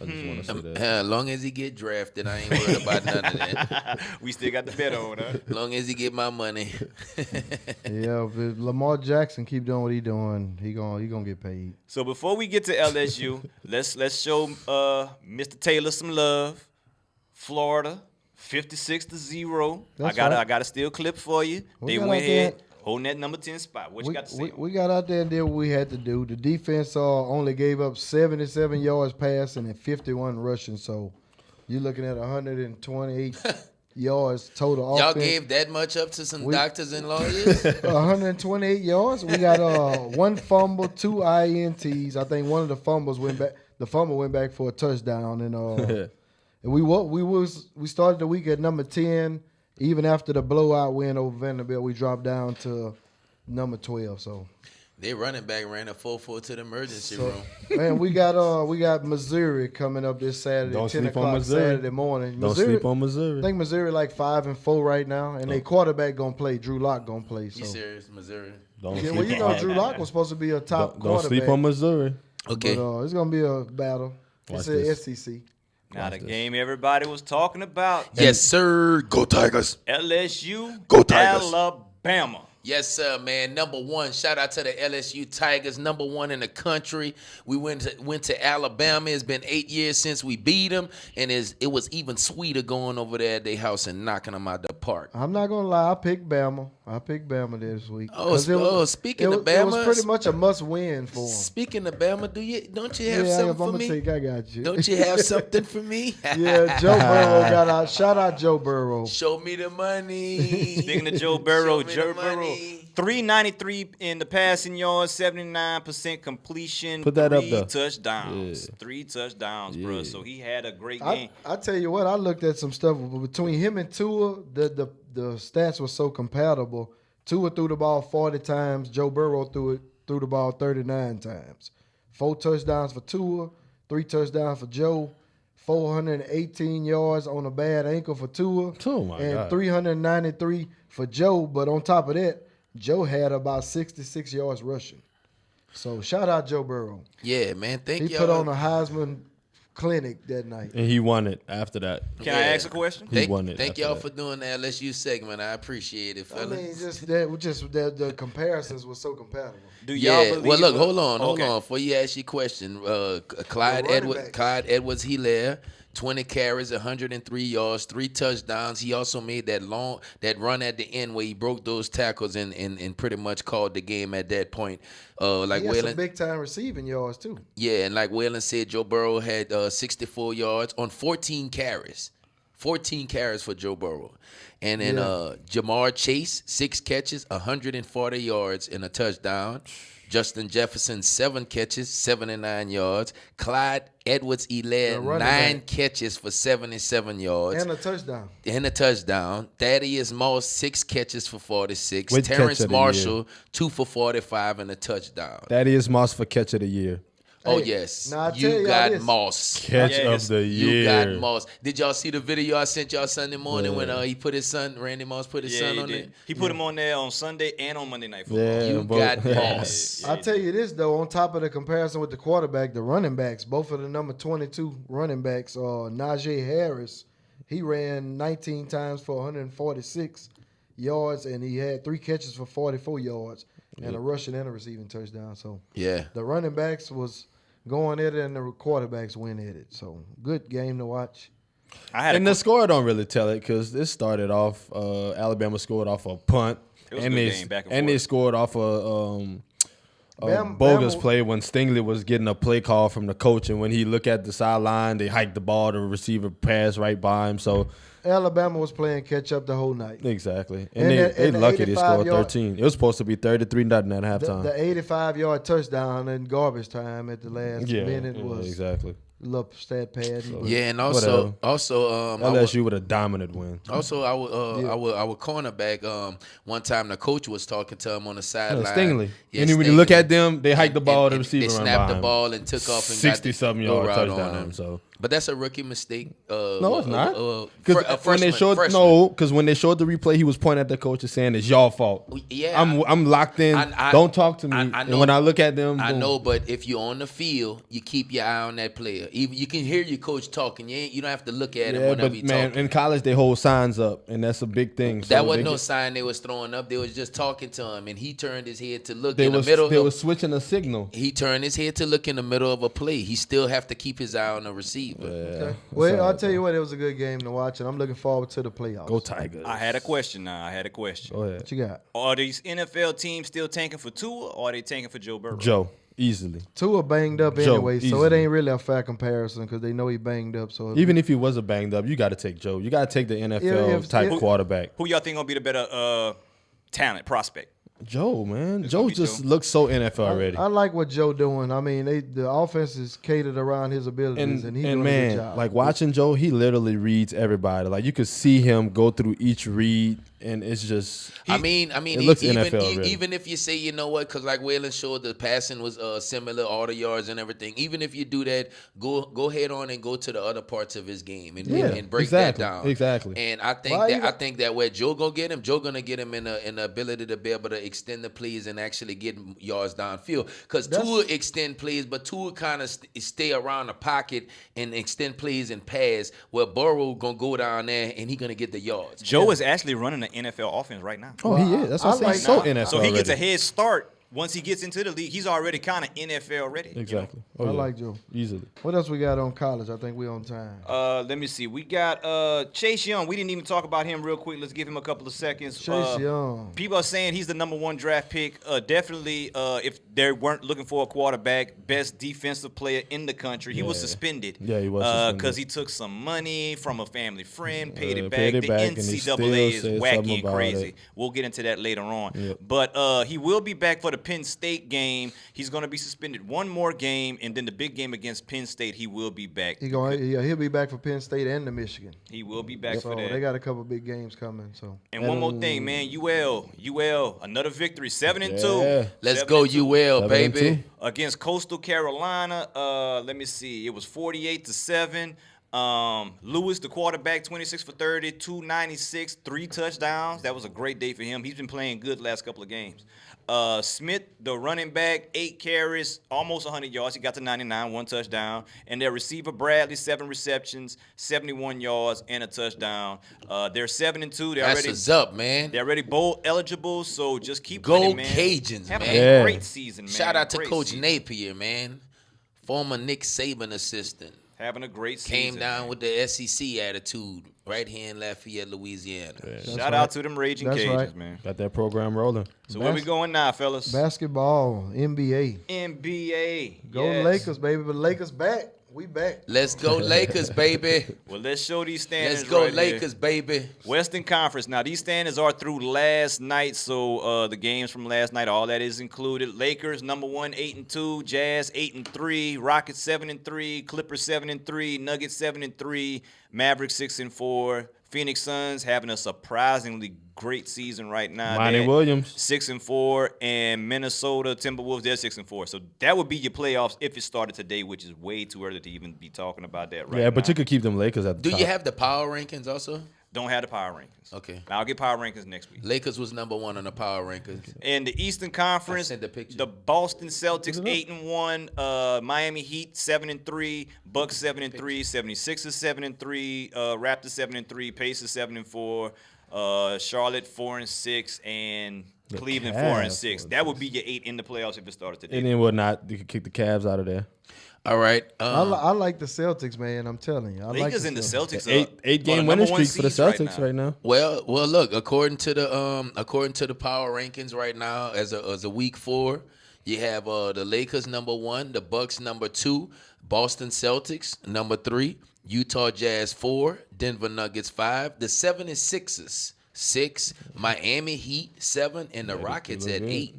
I just want to say that. As long as he get drafted, I ain't worried about none of that. We still got the bet on, huh? As long as he get my money. Yeah, if Lamar Jackson keep doing what he doing, he gonna get paid. So before we get to LSU, let's show Mr. Taylor some love. Florida, 56-0. I got a still clip for you. They went ahead holding that number 10 spot. What you got to say? We got out there and did what we had to do. The defense only gave up 77 yards passing and 51 rushing. So you're looking at 128 yards total Y'all offense. gave that much up to some doctors and lawyers? 128 yards. We got 1 fumble, 2 INTs. I think one of the fumbles went back. The fumble went back for a touchdown, and we started the week at number 10. Even after the blowout win over Vanderbilt, we dropped down to number 12. So they running back ran a 4-4 to the emergency room. Man, we got Missouri coming up this Saturday, Don't 10 sleep on o'clock Missouri. Saturday morning. Don't sleep on Missouri. I think Missouri like 5-4 right now, and their quarterback gonna play. Drew Lock gonna play. So. You serious, Missouri? Don't Yeah, sleep well, you know on, Drew Lock was supposed to be a top don't quarterback. sleep on Missouri. Okay. But it's gonna be a battle. Watch It's this. SEC. Now the game everybody was talking about. Yes, sir. Go Tigers. LSU, Go Tigers. Alabama. Yes, sir, man. Number 1. Shout out to the LSU Tigers. Number 1 in the country. We went to Alabama. It's been 8 years since we beat them, and it was even sweeter going over there at their house and knocking them out the park. I'm not gonna lie. I picked Bama. this week. Speaking of Bama, it was pretty much a must-win for them. Speaking of Bama, don't you have something for me? I got you. Don't you have something for me? Yeah, Joe Burrow got out. Shout out Joe Burrow. Show me the money. Speaking of Joe Burrow, Show me Joe the Burrow, money. 393 in the passing yards, 79% completion, Put that up there. 3 touchdowns. Yeah. 3 touchdowns, bro. Yeah. So he had a great game. I tell you what, I looked at some stuff between him and Tua. The stats were so compatible. Tua threw the ball 40 times. Joe Burrow threw the ball 39 times. 4 touchdowns for Tua, 3 touchdowns for Joe, 418 yards on a bad ankle for Tua, Oh my and God. 393 for Joe. But on top of that, Joe had about 66 yards rushing. So shout out Joe Burrow. Yeah, man. Thank He y'all. put on a Heisman clinic that night. And he won it after that. Can I ask a question? He won it. Thank y'all for doing the LSU segment. I appreciate it, fellas. I mean, the comparisons were so compatible. Do y'all believe? Well, look, hold on. Before you ask your question, Clyde Edwards-Helaire, 20 carries, 103 yards, 3 touchdowns. He also made that run at the end where he broke those tackles and pretty much called the game at that point. He had some big time receiving yards too. Yeah, and like Waylon said, Joe Burrow had 64 yards on 14 carries. 14 carries for Joe Burrow. And then Jamar Chase, 6 catches, 140 yards and a touchdown. Justin Jefferson, 7 catches, 79 yards. Clyde Edwards-Helaire, 9 catches for 77 yards. And a touchdown. Thaddeus Moss, 6 catches for 46. Which Terrence Marshall, 2 for 45 and a touchdown. Thaddeus Moss for catch of the year. Oh, yes. Now You got Moss. Catch of the year. You got Moss. Did y'all see the video I sent y'all Sunday morning when he put his son, Randy Moss put his son on it? He put him on there on Sunday and on Monday Night Football. Yeah, You got Moss. I'll tell you this, though, on top of the comparison with the quarterback, the running backs, both of the number 22 running backs, Najee Harris, he ran 19 times for 146 yards, and he had 3 catches for 44 yards, and a rushing and a receiving touchdown. So the running backs was going at it, and the quarterbacks went at it. So good game to watch. And the score don't really tell it because this started off. Alabama scored off a punt, and they scored off a bogus play when Stingley was getting a play call from the coach, and when he looked at the sideline, they hiked the ball. The receiver passed right by him. So Alabama was playing catch up the whole night. Exactly, and they lucky they scored 13. It was supposed to be 33-0 at halftime. The 85-yard touchdown in garbage time at the last minute was exactly. Little stat pad. Yeah, and also LSU with a dominant win. Also, our cornerback. One time the coach was talking to him on the sideline. Stingley. And when you look at them, they hiked the ball. The receiver they run snapped by the ball and took off and 60-something yard touchdown. on him. So. But that's a rookie mistake. No, it's not. Because when they showed the replay, he was pointing at the coach and saying it's your fault. Yeah, I'm locked in. Don't talk to me. I know, and when I look at them, I know. But if you're on the field, you keep your eye on that player. Even you can hear your coach talking. You don't have to look at him whenever he's talking. In college they hold signs up, and that's a big thing. So that wasn't no sign they was throwing up. They was just talking to him, and he turned his head to look in the middle. They were switching a signal. He turned his head to look in the middle of a play. He still have to keep his eye on the receiver. Okay. Well, I'll tell you what, it was a good game to watch, and I'm looking forward to the playoffs. Go Tigers. I had a question now. Go ahead. What you got? Are these NFL teams still tanking for Tua, or are they tanking for Joe Burrow? Joe, easily. Tua banged up anyway, so it ain't really a fair comparison because they know he banged up. So even if he was a banged up, you got to take Joe. You got to take the NFL type quarterback. Who y'all think gonna be the better talent prospect? Joe, man. Joe just looks so NFL already. I like what Joe doing. I mean, the offense is catered around his abilities, and he's doing a good job. Like watching Joe, he literally reads everybody. Like you could see him go through each read, and it's just. I mean, it looks NFL even if you say, you know what, because like Waylon showed, the passing was similar, all the yards and everything. Even if you do that, go head on and go to the other parts of his game and break that down. Exactly. And I think that where Joe gonna get him, Joe gonna get him in the ability to be able to extend the plays and actually get yards downfield. Because Tua extend plays, but Tua kind of stay around the pocket and extend plays and pass. Where Burrow gonna go down there and he gonna get the yards. Joe is actually running the NFL offense right now. Oh, he is. That's what I'm saying. So NFL. So he gets a head start. Once he gets into the league, he's already kind of NFL ready. Exactly. I like Joe. Easily. What else we got on college? I think we're on time. Let me see. We got Chase Young. We didn't even talk about him real quick. Let's give him a couple of seconds. Chase Young. People are saying he's the number 1 draft pick. Definitely, if they weren't looking for a quarterback, best defensive player in the country. He was suspended. Yeah, he was suspended. Because he took some money from a family friend, paid it back. Paid it The back, NCAA is wacky and crazy. It. We'll get into that later on. Yep. But he will be back for the Penn State game. He's going to be suspended one more game, and then the big game against Penn State, he will be back. He'll be back for Penn State and the Michigan. He will be back for that. They got a couple big games coming. So. And one more thing, man. UL, another victory, 7-2. Let's go UL, baby. Against Coastal Carolina. Let me see. It was 48-7. Lewis, the quarterback, 26 for 30, 296, 3 touchdowns. That was a great day for him. He's been playing good the last couple of games. Smith, the running back, 8 carries, almost 100 yards. He got to 99, 1 touchdown. And their receiver, Bradley, 7 receptions, 71 yards, and a touchdown. They're 7-2. That's what's up, man. They're already bowl eligible, so just keep Go winning, man. Cajuns, Having man. a great season, man. Shout out to Great Coach season. Napier, man. Former Nick Saban assistant. Having a great season. Came down man. with the SEC attitude right here in Lafayette, Louisiana. Yeah. Shout out to them Raging That's Cajuns, right. man. Got that program rolling. So where we going now, fellas? Basketball, NBA. NBA. Go yes. Lakers, baby. But Lakers back. We back. Let's go Lakers, baby. Well, let's show these standings. Let's go right Lakers, here. baby. Western Conference. Now, these standings are through last night, so the games from last night, all that is included. Lakers, number 1, 8-2. Jazz, 8-3. Rockets, 7-3. Clippers, 7-3. Nuggets, 7-3. Mavericks, 6-4. Phoenix Suns having a surprisingly great season right now. Monty Williams. 6-4, and Minnesota Timberwolves, they're 6-4. So that would be your playoffs if it started today, which is way too early to even be talking about that right now. Yeah, but you could keep them Lakers at the Do top. you have the power rankings also? Don't have the power rankings. Okay. I'll get power rankings next week. Lakers was number 1 on the power rankings. In the Eastern Conference, I sent the picture. the Boston Celtics 8-1, Miami Heat 7-3, Bucks 7-3, 76ers 7-3, Raptors 7-3, Pacers 7-4, Charlotte 4-6, and The Cleveland Cavs 4-6. That would be your 8 in the playoffs if it started today. And then whatnot, you could kick the Cavs out of there. All right. I like the Celtics, man. I'm telling you. I like Lakers and the Celtics. Eight game number winning one streak for the seeds Celtics right now. Well, look, according to the power rankings right now, as a week 4, you have the Lakers number 1, the Bucks number 2, Boston Celtics number 3, Utah Jazz 4, Denver Nuggets 5, the 76ers 6, Miami Heat 7, and the Rockets at 8.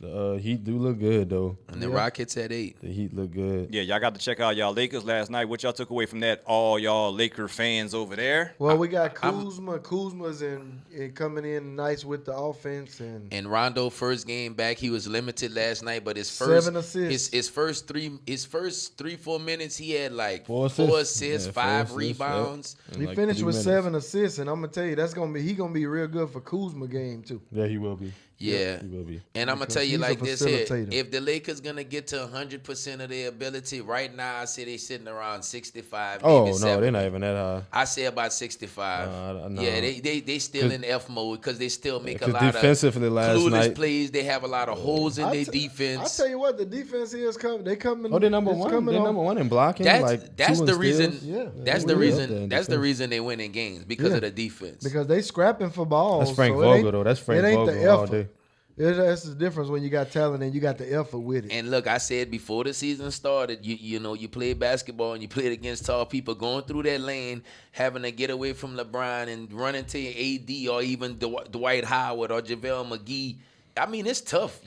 The Heat do look good though. And the Rockets at 8. The Heat look good. Yeah, y'all got to check out y'all Lakers last night. What y'all took away from that, all y'all Laker fans over there? Well, we got Kuzma. Kuzma's in coming in nice with the offense. And Rondo, first game back, he was limited last night, but his 7 assists. his first 3-4 minutes, he had like 4 4 assists. assists, Yeah, 5 4 assists, rebounds. In he like finished 3 with minutes. 7 assists, and I'm gonna tell you he gonna be real good for Kuzma game too. Yeah, he will be. Yeah. He will be. And I'm going to Because tell you he's a like this here. facilitator. If the Lakers going to get to 100% of their ability, right now I say they sitting around 65, Oh, maybe no, 70. they're not even that high. I say about 65. No. Yeah, they still in F mode because they still make a 'cause lot of defensively last clueless night- plays. They have a lot of holes in their I defense. tell you what, the defense is coming. They coming. Oh, they're number it's 1. coming They're on. number 1 in blocking. That's like that's 2 the in reason. steals. Yeah. That's Yeah, the we up there reason. in That's the defense. reason they win in games because Yeah. of the defense. Because they scrapping for balls. That's Frank so it ain't- Vogel though. That's Frank it ain't Vogel the all effort. day. That's the difference when you got talent and you got the effort with it. And look, I said before the season started, you play basketball and you played against tall people, going through that lane, having to get away from LeBron and run into your AD or even Dwight Howard or JaVale McGee. I mean, it's tough.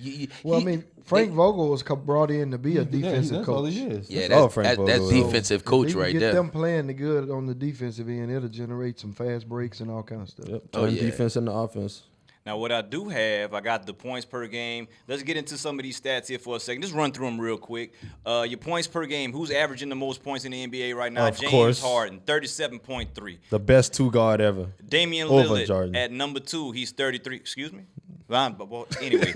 Frank Vogel was brought in to be a defensive that's all coach. he is. Yeah, That's all that's Frank Vogel that's is. defensive If coach he can right get there. them playing the good on the defensive end, it'll generate some fast breaks and all kinds of stuff. Yep. Oh, Turn yeah. defense into offense. Now, what I do have, I got the points per game. Let's get into some of these stats here for a second. Just run through them real quick. Your points per game. Who's averaging the most points in the NBA right now? Of James course. Harden, 37.3. The best 2 guard ever. Damian Over Lillard Jordan. at number 2. He's 33. Excuse me? Well, anyway,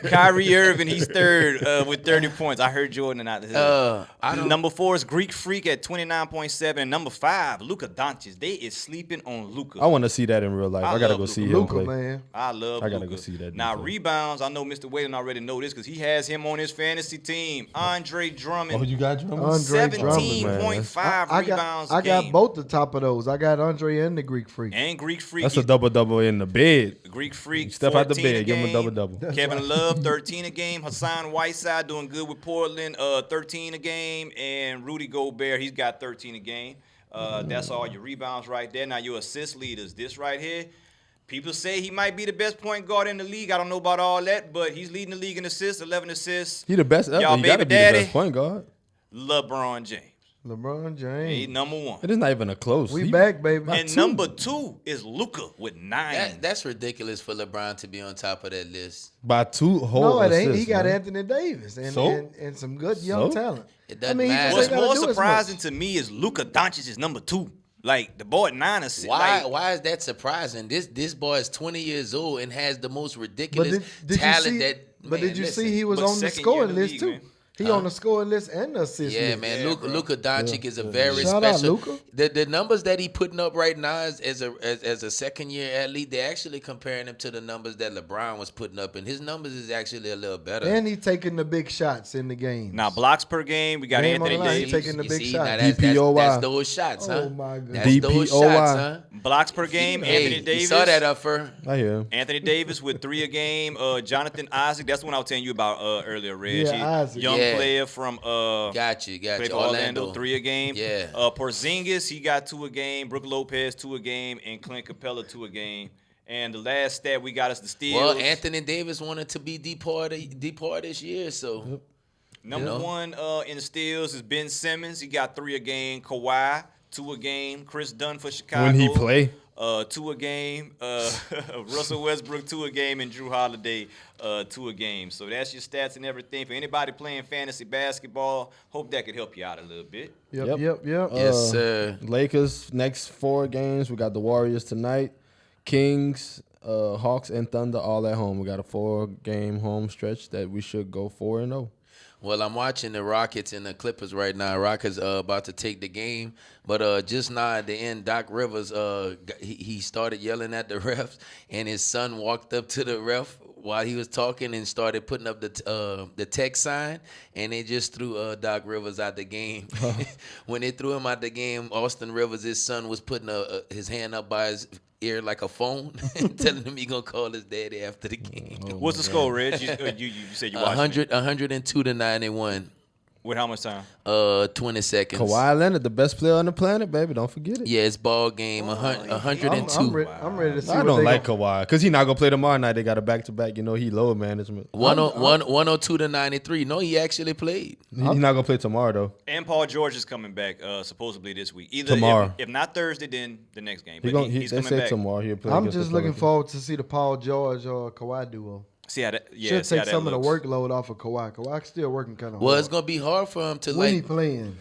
Kyrie Irving, he's 3rd with 30 points. I heard Jordan out there. Number 4 is Greek Freak at 29.7. And number 5, Luka Doncic. They is sleeping on Luka. I want to see that in real life. I gotta love go see Luka. him play. Man. I love I gotta Luka. go see that Now, dude. rebounds, I know Mr. Whalen already know this because he has him on his fantasy team. Andre Drummond. Oh, you got Drummond? Andre Drummond, 17.5 rebounds I game. got both the top of those. I got Andre and the Greek Freak. And Greek Freak. That's a double-double in the bed. Greek Freak. Step out the 14 bed, give him a game. double-double. Kevin Love, 13 a game. Hassan Whiteside doing good with Portland, 13 a game. And Rudy Gobert, he's got 13 a game. That's all your rebounds right there. Now, your assist leaders. This right here, people say he might be the best point guard in the league. I don't know about all that, but he's leading the league in assists, 11 assists. He the best ever. Y'all He gotta baby be the daddy. best point guard. LeBron James. LeBron James. He's number 1. It is not even a close. We back, baby. And number 2 is Luka with 9. That's ridiculous for LeBron to be on top of that list. By 2 whole No, it ain't. assists, He got man. Anthony Davis and some good young talent. It doesn't matter. What's more surprising to me is Luka Doncic is number 2. Like the boy at 9 assists. Why is that surprising? This boy is 20 years old and has the most ridiculous talent did you see he was on the scoring list too? Man. He on the scoring list and the assist list. Yeah, man. Luka Doncic is a very special. The numbers that he putting up right now as a second year athlete, they're actually comparing him to the numbers that LeBron was putting up, and his numbers is actually a little better. And he taking the big shots in the game. Now blocks per game, we got Anthony Davis taking the big shots. DPOY. That's those shots, huh? Oh my God. That's those shots, huh? Blocks per game, Anthony Davis. You saw that up for. I hear him. Anthony Davis with 3 a game. Jonathan Isaac, that's the one I was telling you about earlier, Reg. Isaac. Young player from Got you. Orlando 3 a game. Yeah. Porzingis, he got 2 a game. Brook Lopez 2 a game, and Clint Capella 2 a game. And the last stat we got is the steals. Well, Anthony Davis wanted to be deported this year, so number 1 in the steals is Ben Simmons. He got 3 a game. Kawhi 2 a game. Chris Dunn for Chicago. When he play. 2 a game. Russell Westbrook 2 a game, and Drew Holiday 2 a game. So that's your stats and everything. For anybody playing fantasy basketball, hope that could help you out a little bit. Yep. Yes, sir. Lakers next 4 games. We got the Warriors tonight. Kings, Hawks, and Thunder all at home. We got a 4-game home stretch that we should go 4-0. Well, I'm watching the Rockets and the Clippers right now. Rockets about to take the game, but just now at the end, Doc Rivers he started yelling at the refs, and his son walked up to the ref while he was talking and started putting up the tech sign, and they just threw Doc Rivers out the game. When they threw him out the game, Austin Rivers, his son, was putting his hand up by his ear like a phone, telling him he gonna call his daddy after the game. What's the score, Reg? You said you watched 102-91. With how much time? 20 seconds. Kawhi Leonard, the best player on the planet, baby. Don't forget it. Yeah, it's ball game. 102. I'm ready to see. I don't like Kawhi because he's not gonna play tomorrow night. They got a back-to-back. You know, he lower management. 102-93. No, he actually played. He's not gonna play tomorrow though. And Paul George is coming back supposedly this week. Either tomorrow. If not Thursday, then the next game. But he's coming they back tomorrow. He'll play. I'm just looking forward to see the Paul George or Kawhi duo. Should take some of the workload off of Kawhi. Kawhi's still working kind of hard. Well, it's gonna be hard for him to when he playing.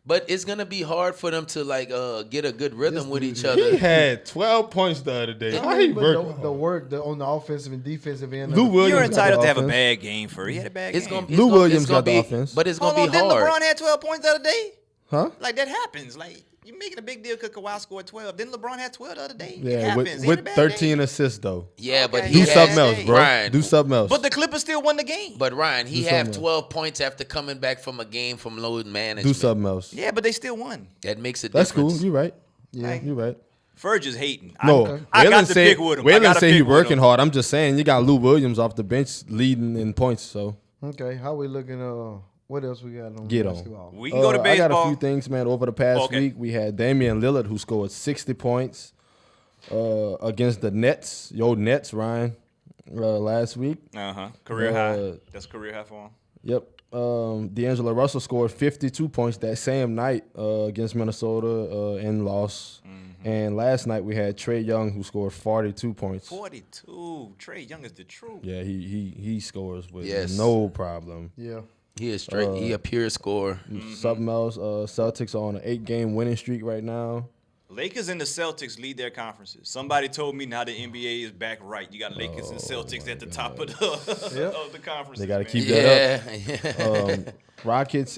But it's gonna be hard for them to get a good rhythm with each other. He had 12 points the other day. The work on the offensive and defensive end. You're entitled to have a bad game for. He had a bad game. Lou Williams got the offense, but it's gonna be hard. Didn't LeBron had 12 points the other day? Huh? Like that happens. Like you're making a big deal because Kawhi scored 12. Didn't LeBron have 12 the other day? Yeah, with 13 assists though. Yeah, but do something else, bro. Ryan, do something else. But the Clippers still won the game. But Ryan, he had 12 points after coming back from a game from load management. Do something else. Yeah, but they still won. That makes a That's difference. That's cool. You're right. Yeah, you're right. Ferg is hating. No, I got to pick with him. Waylon say he's working hard. I'm just saying you got Lou Williams off the bench leading in points. So okay, how we looking? What else we got on basketball? We can go to baseball. I got a few things, man. Over the past week, we had Damian Lillard who scored 60 points against the Nets. Yo, Nets, Ryan, last week. Career high. That's career high for him. Yep. D'Angelo Russell scored 52 points that same night against Minnesota and lost. Mm-hmm. And last night we had Trae Young who scored 42 points. 42. Trae Young is the truth. Yeah, he scores with no problem. Yeah. He is straight. He a pure scorer. Something else. Celtics are on an 8-game winning streak right now. Lakers and the Celtics lead their conferences. Somebody told me now the NBA is back right. You got Lakers and Celtics at the top of the conference. They got to keep that up. Rockets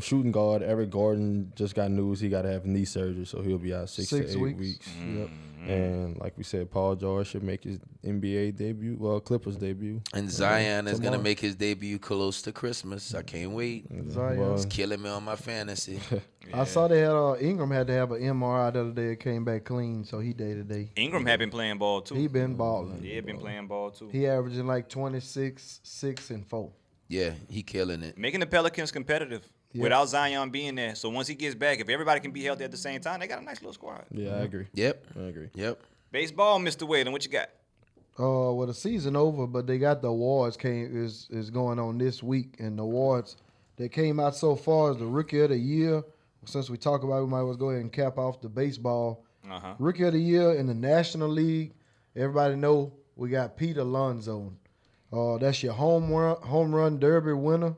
shooting guard Eric Gordon just got news he got to have knee surgery, so he'll be out 6 to 8 weeks. Yep. And like we said, Paul George should make his NBA debut, Clippers debut. And Zion is going to make his debut close to Christmas. I can't wait. Zion's killing me on my fantasy. I saw they had Ingram had to have an MRI the other day. It came back clean, so he day-to-day. Ingram had been playing ball, too. He been balling. He had been playing ball, too. He averaging like 26, 6, and 4. Yeah, he killing it. Making the Pelicans competitive without Zion being there. So once he gets back, if everybody can be healthy at the same time, they got a nice little squad. Yeah, I agree. Yep. I agree. Yep. Baseball, Mr. Whalen, what you got? Well, the season over, but they got the awards is going on this week, and the awards that came out so far is the Rookie of the Year since we talk about it, we might as well go ahead and cap off the baseball. Uh-huh. Rookie of the Year in the National League. Everybody know we got Pete Alonso. That's your home run derby winner.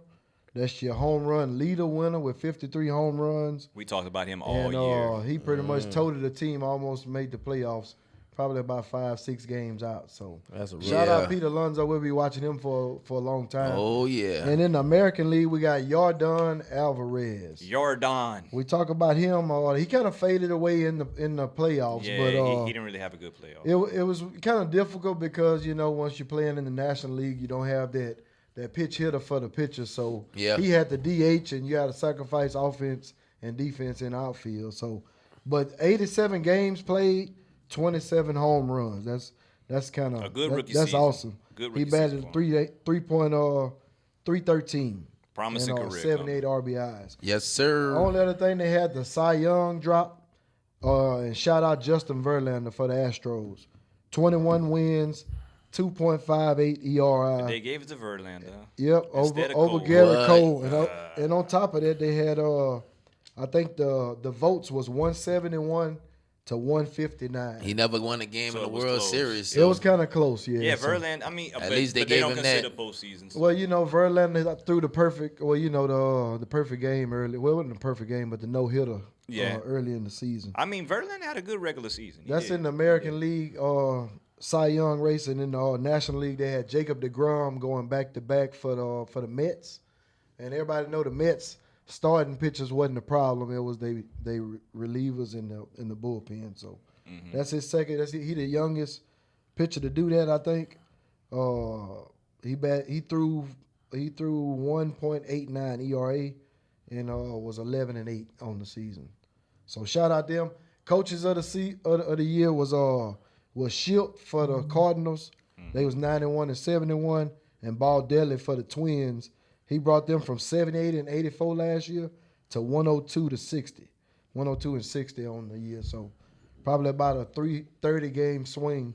That's your home run leader winner with 53 home runs. We talked about him all year. He pretty much toted the team, almost made the playoffs, probably about 5-6 games out. So shout out Pete Alonso. We'll be watching him for a long time. Oh, yeah. And in the American League, we got Yordan Alvarez. Yordan. We talk about him. He kind of faded away in the playoffs. Yeah, but he didn't really have a good playoff. It was kind of difficult because, once you're playing in the National League, you don't have that pitch hitter for the pitcher. So he had the DH, and you had to sacrifice offense and defense in the outfield. So, but 87 games played, 27 home runs. That's kind of a good rookie That's season. awesome. Good he rookie batted 3.13. Promising career. 78 RBIs. Yes, sir. Only other thing, they had the Cy Young drop. And shout out Justin Verlander for the Astros. 21 wins, 2.58 ERI. They gave it to Verlander. Yep, over Garrett Cole. And on top of that, they had I think the votes was 171 to 159. He never won a game in the World Series. So. It was kind of close, yeah. Yeah, Verlander. I mean, at least they gave him that. They don't consider postseasons. Well, Verlander threw the perfect. Well, the perfect game early. Well, it wasn't the perfect game, but the no hitter. Early in the season. I mean, Verlander had a good regular season. That's in the American League. Cy Young race, and in the National League they had Jacob deGrom going back to back for the Mets, and everybody know the Mets starting pitchers wasn't the problem. It was they relievers in the bullpen. So that's his second. He the youngest pitcher to do that, I think. He threw 1.89 ERA and was 11-8 on the season. So shout out them. Coaches of the year was Schilt for the Cardinals. They was 91-71, and Baldelli for the Twins. He brought them from 78 and 84 last year to 102-60, 102-60 on the year. So probably about a 30 game swing,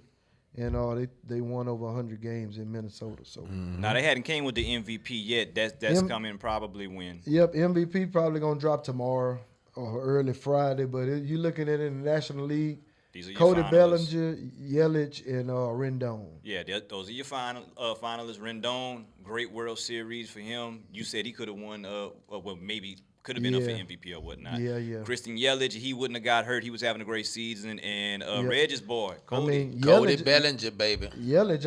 and they won over 100 games in Minnesota. So now they hadn't came with the MVP yet. That's coming probably when. Yep, MVP probably gonna drop tomorrow or early Friday. But you looking at it in the National League. These are your Cody finalists. Bellinger, Yelich, and Rendon. Yeah, those are your finalists. Rendon, great World Series for him. You said he could have won, maybe could have been up for MVP or whatnot. Yeah. Christian Yelich, he wouldn't have got hurt. He was having a great season. And Reggie's boy, Cody. Cody Bellinger, baby. Yelich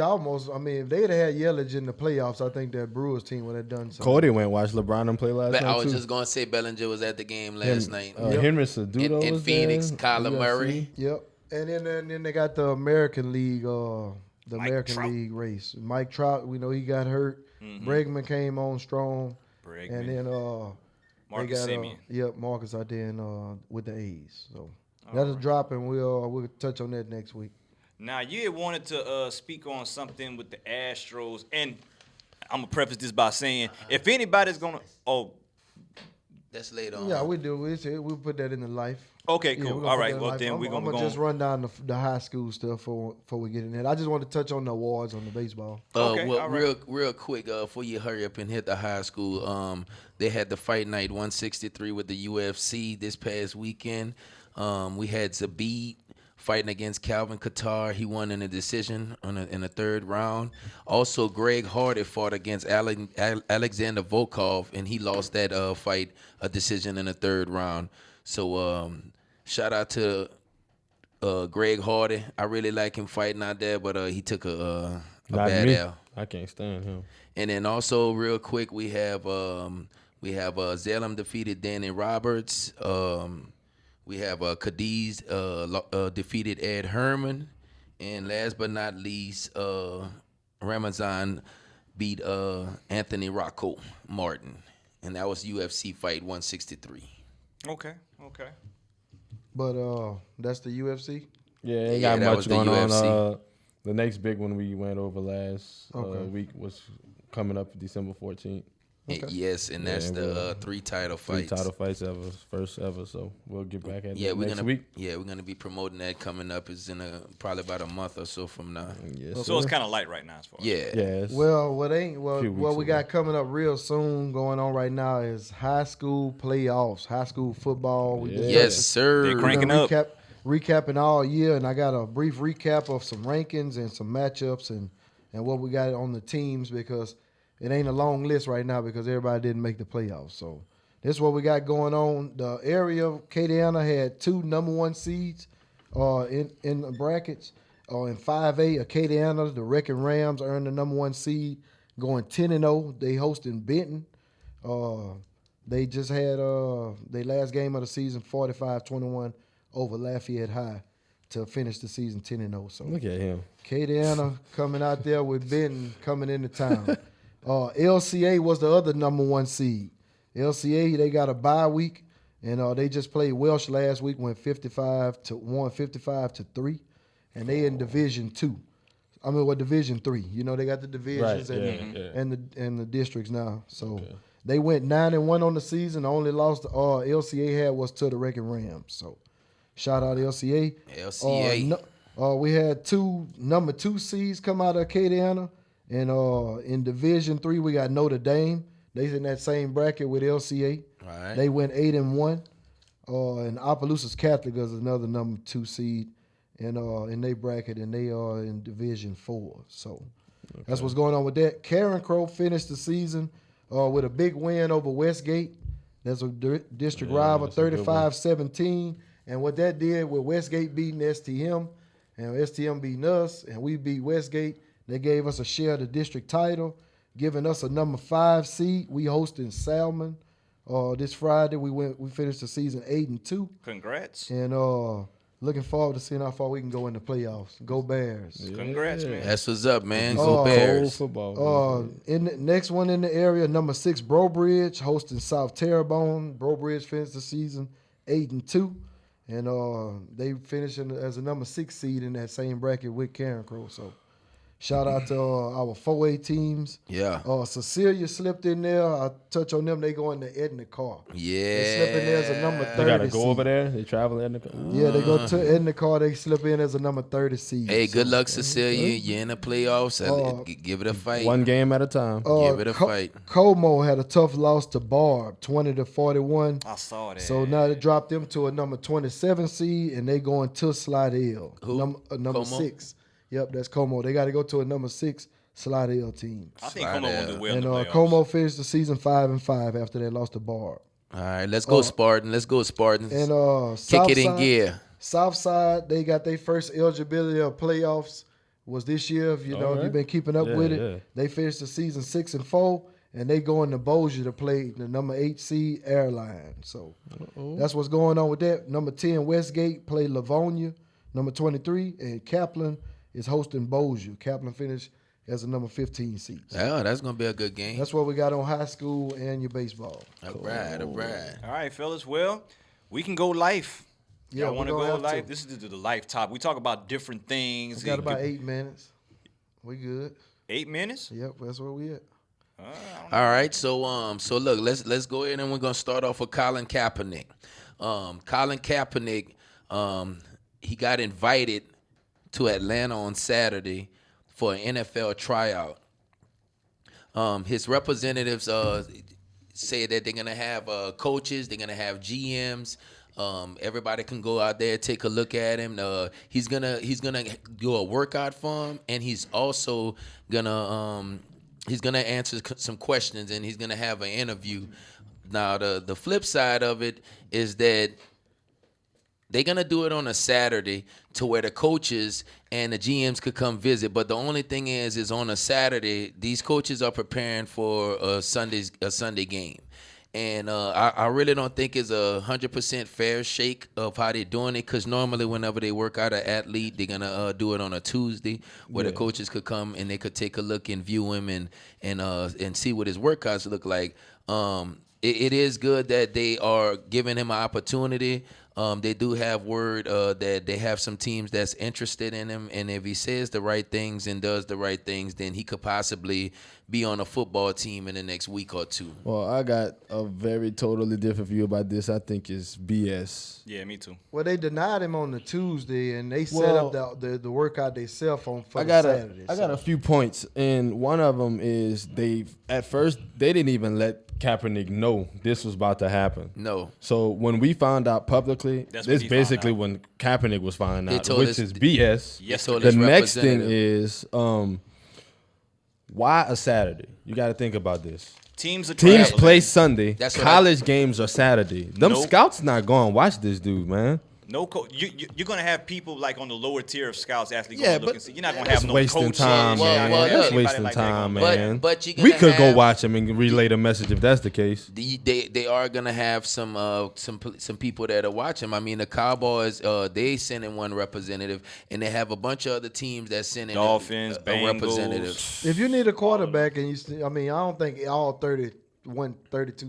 if they'd had Yelich in the playoffs, I think that Brewers team would have done something. Cody went watch LeBron and play last night, I was too. just going to say Bellinger was at the game last night. Henry Cejudo in was Phoenix, there. Kyler Murray. Yep. And then they got the American League, League race. Mike Trout, we know he got hurt. Bregman came on strong. And then Marcus Semien. Marcus out there with the A's. So that'll drop, and we'll touch on that next week. Now, you had wanted to speak on something with the Astros, and I'm going to preface this by saying, if anybody's going to that's later on. Yeah, we do. We'll put that in the life. Okay, cool. All right, well, then we're going to go. I'm going to just run down the high school stuff before we get in there. I just want to touch on the awards on the baseball. Real quick, before you hurry up and hit the high school, they had the Fight Night 163 with the UFC this past weekend. We had Zabit fighting against Calvin Kattar. He won in a decision in the third round. Also, Greg Hardy fought against Alexander Volkov, and he lost that fight, a decision in the third round. So shout out to Greg Hardy. I really like him fighting out there, but he took a bad L. I can't stand him. And then also, real quick, we have Zalem defeated Danny Roberts. We have Cadiz defeated Ed Herman. And last but not least, Ramazan beat Anthony Rocco Martin. And that was UFC Fight 163. Okay. But that's the UFC? Yeah, ain't got much going on. The next big one we went over last week was coming up December 14th. Okay. Yes, and that's the 3 title fights. 3 title fights ever, first ever. So we'll get back at that we're next week. Yeah, we're gonna be promoting that coming up. It's in probably about a month or so from now. Yes, so it's kind of light right now as far as. Yeah. Well, what we got coming up real soon going on right now is high school playoffs, high school football. Yes, sir. They're cranking up. Recapping all year, and I got a brief recap of some rankings and some matchups and what we got on the teams because it ain't a long list right now because everybody didn't make the playoffs. So this is what we got going on. The area of Acadiana had 2 number 1 seeds in the brackets. In 5A, Acadiana, the Wrecking Rams earned the number 1 seed, going 10-0. They hosting Benton. They just had their last game of the season, 45-21 over Lafayette High to finish the season 10-0. So look at him. Acadiana coming out there with Benton coming into town. LCA was the other number 1 seed. LCA, they got a bye week, and they just played Welsh last week, went 55-3, and they in Division 2. I mean, Division 3. You know, they got the divisions and the districts now. So they went 9-1 on the season. The only loss LCA had was to the Wrecking Rams. So shout out LCA. We had 2 number 2 seeds come out of Acadiana. And in Division 3, we got Notre Dame. They's in that same bracket with LCA. Right. They went 8-1. And Opelousas Catholic is another number 2 seed in their bracket, and they are in Division 4. So that's what's going on with that. Karen Crow finished the season with a big win over Westgate. That's a district rival, 35-17. And what that did with Westgate beating STM, and STM beating us, and we beat Westgate, they gave us a share of the district title, giving us a number 5 seed. We hosting Salmon this Friday. We finished the season 8-2. Congrats. And looking forward to seeing how far we can go in the playoffs. Go Bears. Yeah. Congrats, man. That's what's up, man. Go Bears. Football. In the next one in the area, number 6, Brobridge, hosting South Terrebonne. Brobridge finished the season 8-2. And they finished as a number 6 seed in that same bracket with Karen Crow. So shout out to our 4A teams. Yeah. Cecilia slipped in there. I'll touch on them. They go in the Edna Car. Yeah. They slip in there as a number 30 They got to go seed. over there. They travel in the car. Yeah, they go to Edna Car. They slip in as a number 30 seed. Hey, good luck, Cecilia. You're in the playoffs. Give it a fight. One game at a time. Give it a fight. Como had a tough loss to Barb, 20-41. I saw that. So now they dropped them to a number 27 seed, and they going to Slidell. Who? Number Como? 6. Yep, that's Como. They got to go to a number 6 Slidell team. I think Como will do well in the And playoffs. Como finished the season 5-5 after they lost to Barb. All right, let's go Spartan. Let's go Spartans. And Kick it in gear. Southside, they got their first eligibility of playoffs was this year. If you've been keeping up with it. Yeah. They finished the season 6-4, and they going to Bossier to play the number 8 seed Airline. So that's what's going on with that. Number 10 Westgate play Livonia. Number 23 and Kaplan is hosting Bossier. Kaplan finished as a number 15 seed. Oh, that's gonna be a good game. That's what we got on high school and your baseball. All right. All right, fellas. Well, we can go life. Yeah, Y'all want to we're go gonna have life? to. This is the life top. We talk about different things. We got about 8 minutes. We good. 8 minutes? Yep, that's where we at. All right, so look, let's go ahead and we're gonna start off with Colin Kaepernick. Colin Kaepernick, he got invited to Atlanta on Saturday for an NFL tryout. His representatives say that they're gonna have coaches, they're gonna have GMs. Everybody can go out there, take a look at him. He's gonna do a workout for him, and he's also gonna answer some questions, and he's gonna have an interview. Now the flip side of it is that they're gonna do it on a Saturday to where the coaches and the GMs could come visit. But the only thing is on a Saturday, these coaches are preparing for a Sunday game. And I really don't think it's 100% fair shake of how they're doing it, because normally whenever they work out an athlete, they're going to do it on a Tuesday where the coaches could come and they could take a look and view him and see what his workouts look like. It is good that they are giving him an opportunity They do have word that they have some teams that's interested in him, and if he says the right things and does the right things, then he could possibly be on a football team in the next week or two. Well, I got a very totally different view about this. I think it's BS. Yeah, me too. Well, they denied him on the Tuesday, and they set up the workout themselves for Saturday. I got a few points, and one of them is at first they didn't even let Kaepernick know this was about to happen. No. So when we found out publicly, this basically when Kaepernick was found out, which is BS. Yes. The next thing is why a Saturday? You got to think about this. Teams play Sunday. College games are Saturday. Them scouts not going to watch this dude, man. No coach. You're gonna have people like on the lower tier of scouts actually go look and see. You're not gonna have no wasting time, man. That's wasting time, man. But we could go watch him and relay the message if that's the case. They are gonna have some people that are watching. I mean, the Cowboys they send in one representative, and they have a bunch of other teams that send in Dolphins, a representative. If you need a quarterback, and I don't think all 32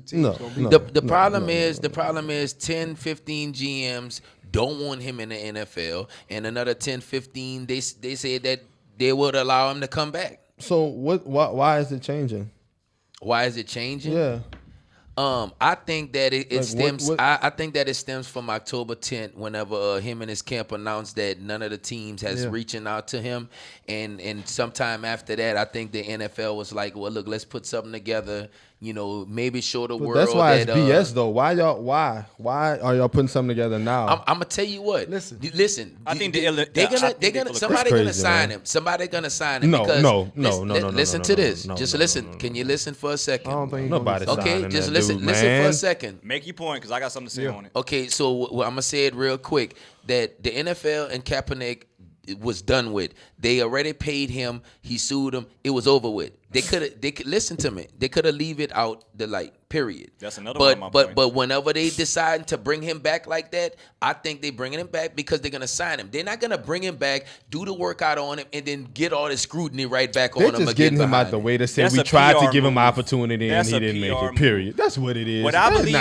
teams. The problem is 10, 15 GMs don't want him in the NFL, and another 10, 15 they say that they would allow him to come back. So why is it changing? Why is it changing? Yeah. I think that it stems. I think that it stems from October 10th, whenever him and his camp announced that none of the teams has reaching out to him, and sometime after that, I think the NFL was like, well, look, let's put something together. You know, maybe show the world. That's why it's BS though. Why are y'all putting something together now? I'm gonna tell you what. Listen. I think somebody gonna sign him. Somebody gonna sign him. No. Listen to this. Just listen. Can you listen for a second? I don't think nobody. Okay, just listen. Dude, listen for a second. Make your point, because I got something to say on it. Okay, so I'm gonna say it real quick that the NFL and Kaepernick was done with. They already paid him. He sued them. It was over with. They could listen to me. They could have leave it out the light. Period. That's another one of my points. But whenever they decide to bring him back like that, I think they bringing him back because they're gonna sign him. They're not gonna bring him back, do the workout on him, and then get all the scrutiny right back on him. They're just getting him out the way to say we tried to give him opportunity and he didn't make it. Period. That's what it is. What I believe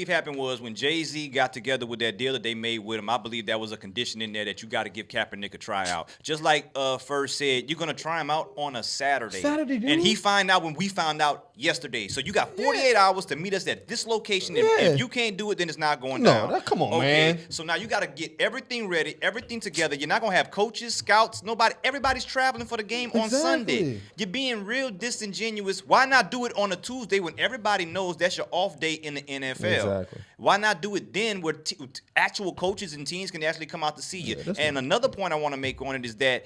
happened was when Jay-Z got together with that deal that they made with him, I believe that was a condition in there that you got to give Kaepernick a tryout. Just like First said, you're gonna try him out on a Saturday, dude. And he find out when we found out yesterday. So you got 48 hours to meet us at this location. If you can't do it, then it's not going down. No, come on, man. So now you got to get everything ready, everything together. You're not going to have coaches, scouts, nobody. Everybody's traveling for the game on Sunday. You're being real disingenuous. Why not do it on a Tuesday when everybody knows that's your off day in the NFL? Exactly. Why not do it then where actual coaches and teams can actually come out to see you? And another point I want to make on it is that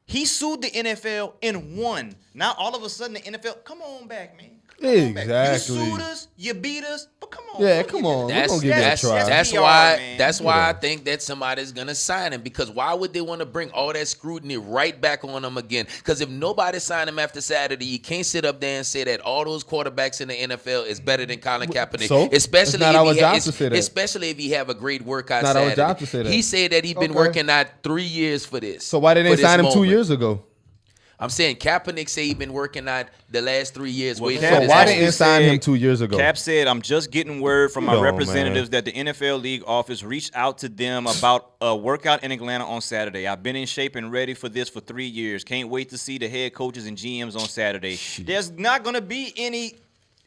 he sued the NFL and won. Now all of a sudden the NFL, come on back, man. Exactly. You sued us, you beat us, but come on. Yeah, come on. We're gonna give it a try. That's why I think that somebody's gonna sign him, because why would they want to bring all that scrutiny right back on him again? Because if nobody signed him after Saturday, you can't sit up there and say that all those quarterbacks in the NFL is better than Colin Kaepernick. So? Especially if he have a great workout Saturday. Our job to say that. He said that he's been working out 3 years for this. So why didn't they sign him 2 years ago? I'm saying Kaepernick said he's been working out the last 3 years. So why didn't they sign him 2 years ago? Cap said, I'm just getting word from my representatives that the NFL League office reached out to them about a workout in Atlanta on Saturday. I've been in shape and ready for this for 3 years. Can't wait to see the head coaches and GMs on Saturday. There's not going to be any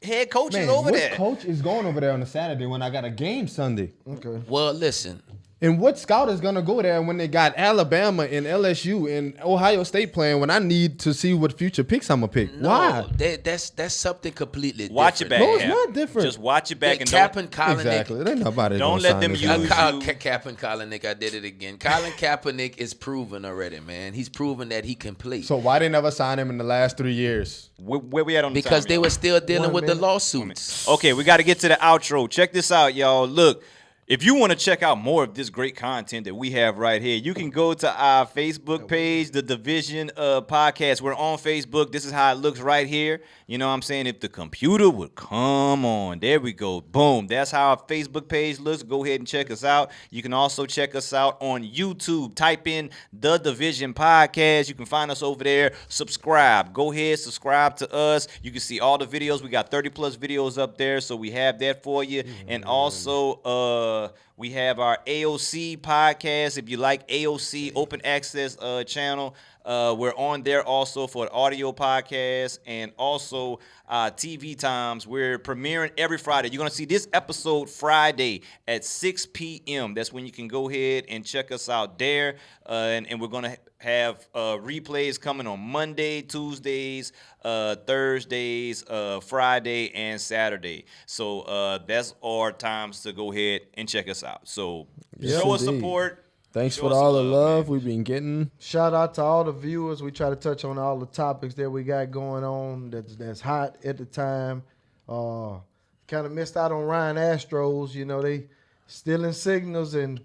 head coaches over there. What coach is going over there on a Saturday when I got a game Sunday? Okay. Well, listen. And what scout is going to go there when they got Alabama and LSU and Ohio State playing when I need to see what future picks I'm going to pick? No, why? That's something completely different. Watch your back. No, it's not different. Just watch your back. And exactly. They nobody don't let them use you. Cap and Kaepernick, I did it again. Colin Kaepernick is proven already, man. He's proven that he can play. So why they never sign him in the last 3 years? Where we at on the Because time, they were still dealing with the lawsuits. Okay, we got to get to the outro. Check this out, y'all. Look. If you want to check out more of this great content that we have right here, you can go to our Facebook page, the Division Podcast. We're on Facebook. This is how it looks right here. You know what I'm saying? If the computer would come on. There we go. Boom. That's how our Facebook page looks. Go ahead and check us out. You can also check us out on YouTube. Type in the Division Podcast. You can find us over there. Subscribe. Go ahead, subscribe to us. You can see all the videos. We got 30 plus videos up there, so we have that for you. And also, we have our AOC podcast. If you like AOC, open access channel, we're on there also for the audio podcast and also TV times. We're premiering every Friday. You're going to see this episode Friday at 6 p.m. That's when you can go ahead and check us out there. And we're going to have replays coming on Monday, Tuesdays, Thursdays, Friday, and Saturday. So that's our times to go ahead and check us out. So show us support. Thanks for all the love we've been getting. Shout out to all the viewers. We try to touch on all the topics that we got going on that's hot at the time. Kind of missed out on Ryan Astros. You know, they stealing signals and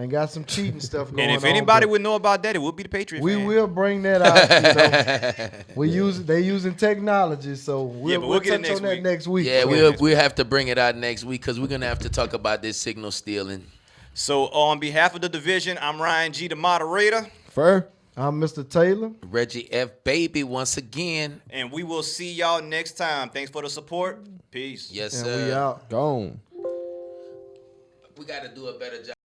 got some cheating stuff going on. And if anybody would know about that, it would be the Patriot We fan. will bring that out. You know. They using technology, so we'll get touch on that next week. Yeah, we'll have to bring it out next week because we're going to have to talk about this signal stealing. So on behalf of the division, I'm Ryan G, the moderator. Fur. I'm Mr. Taylor. Reggie F. Baby once again. And we will see y'all next time. Thanks for the support. Peace. Yes, And sir. we out. Gone. We got to do a better job.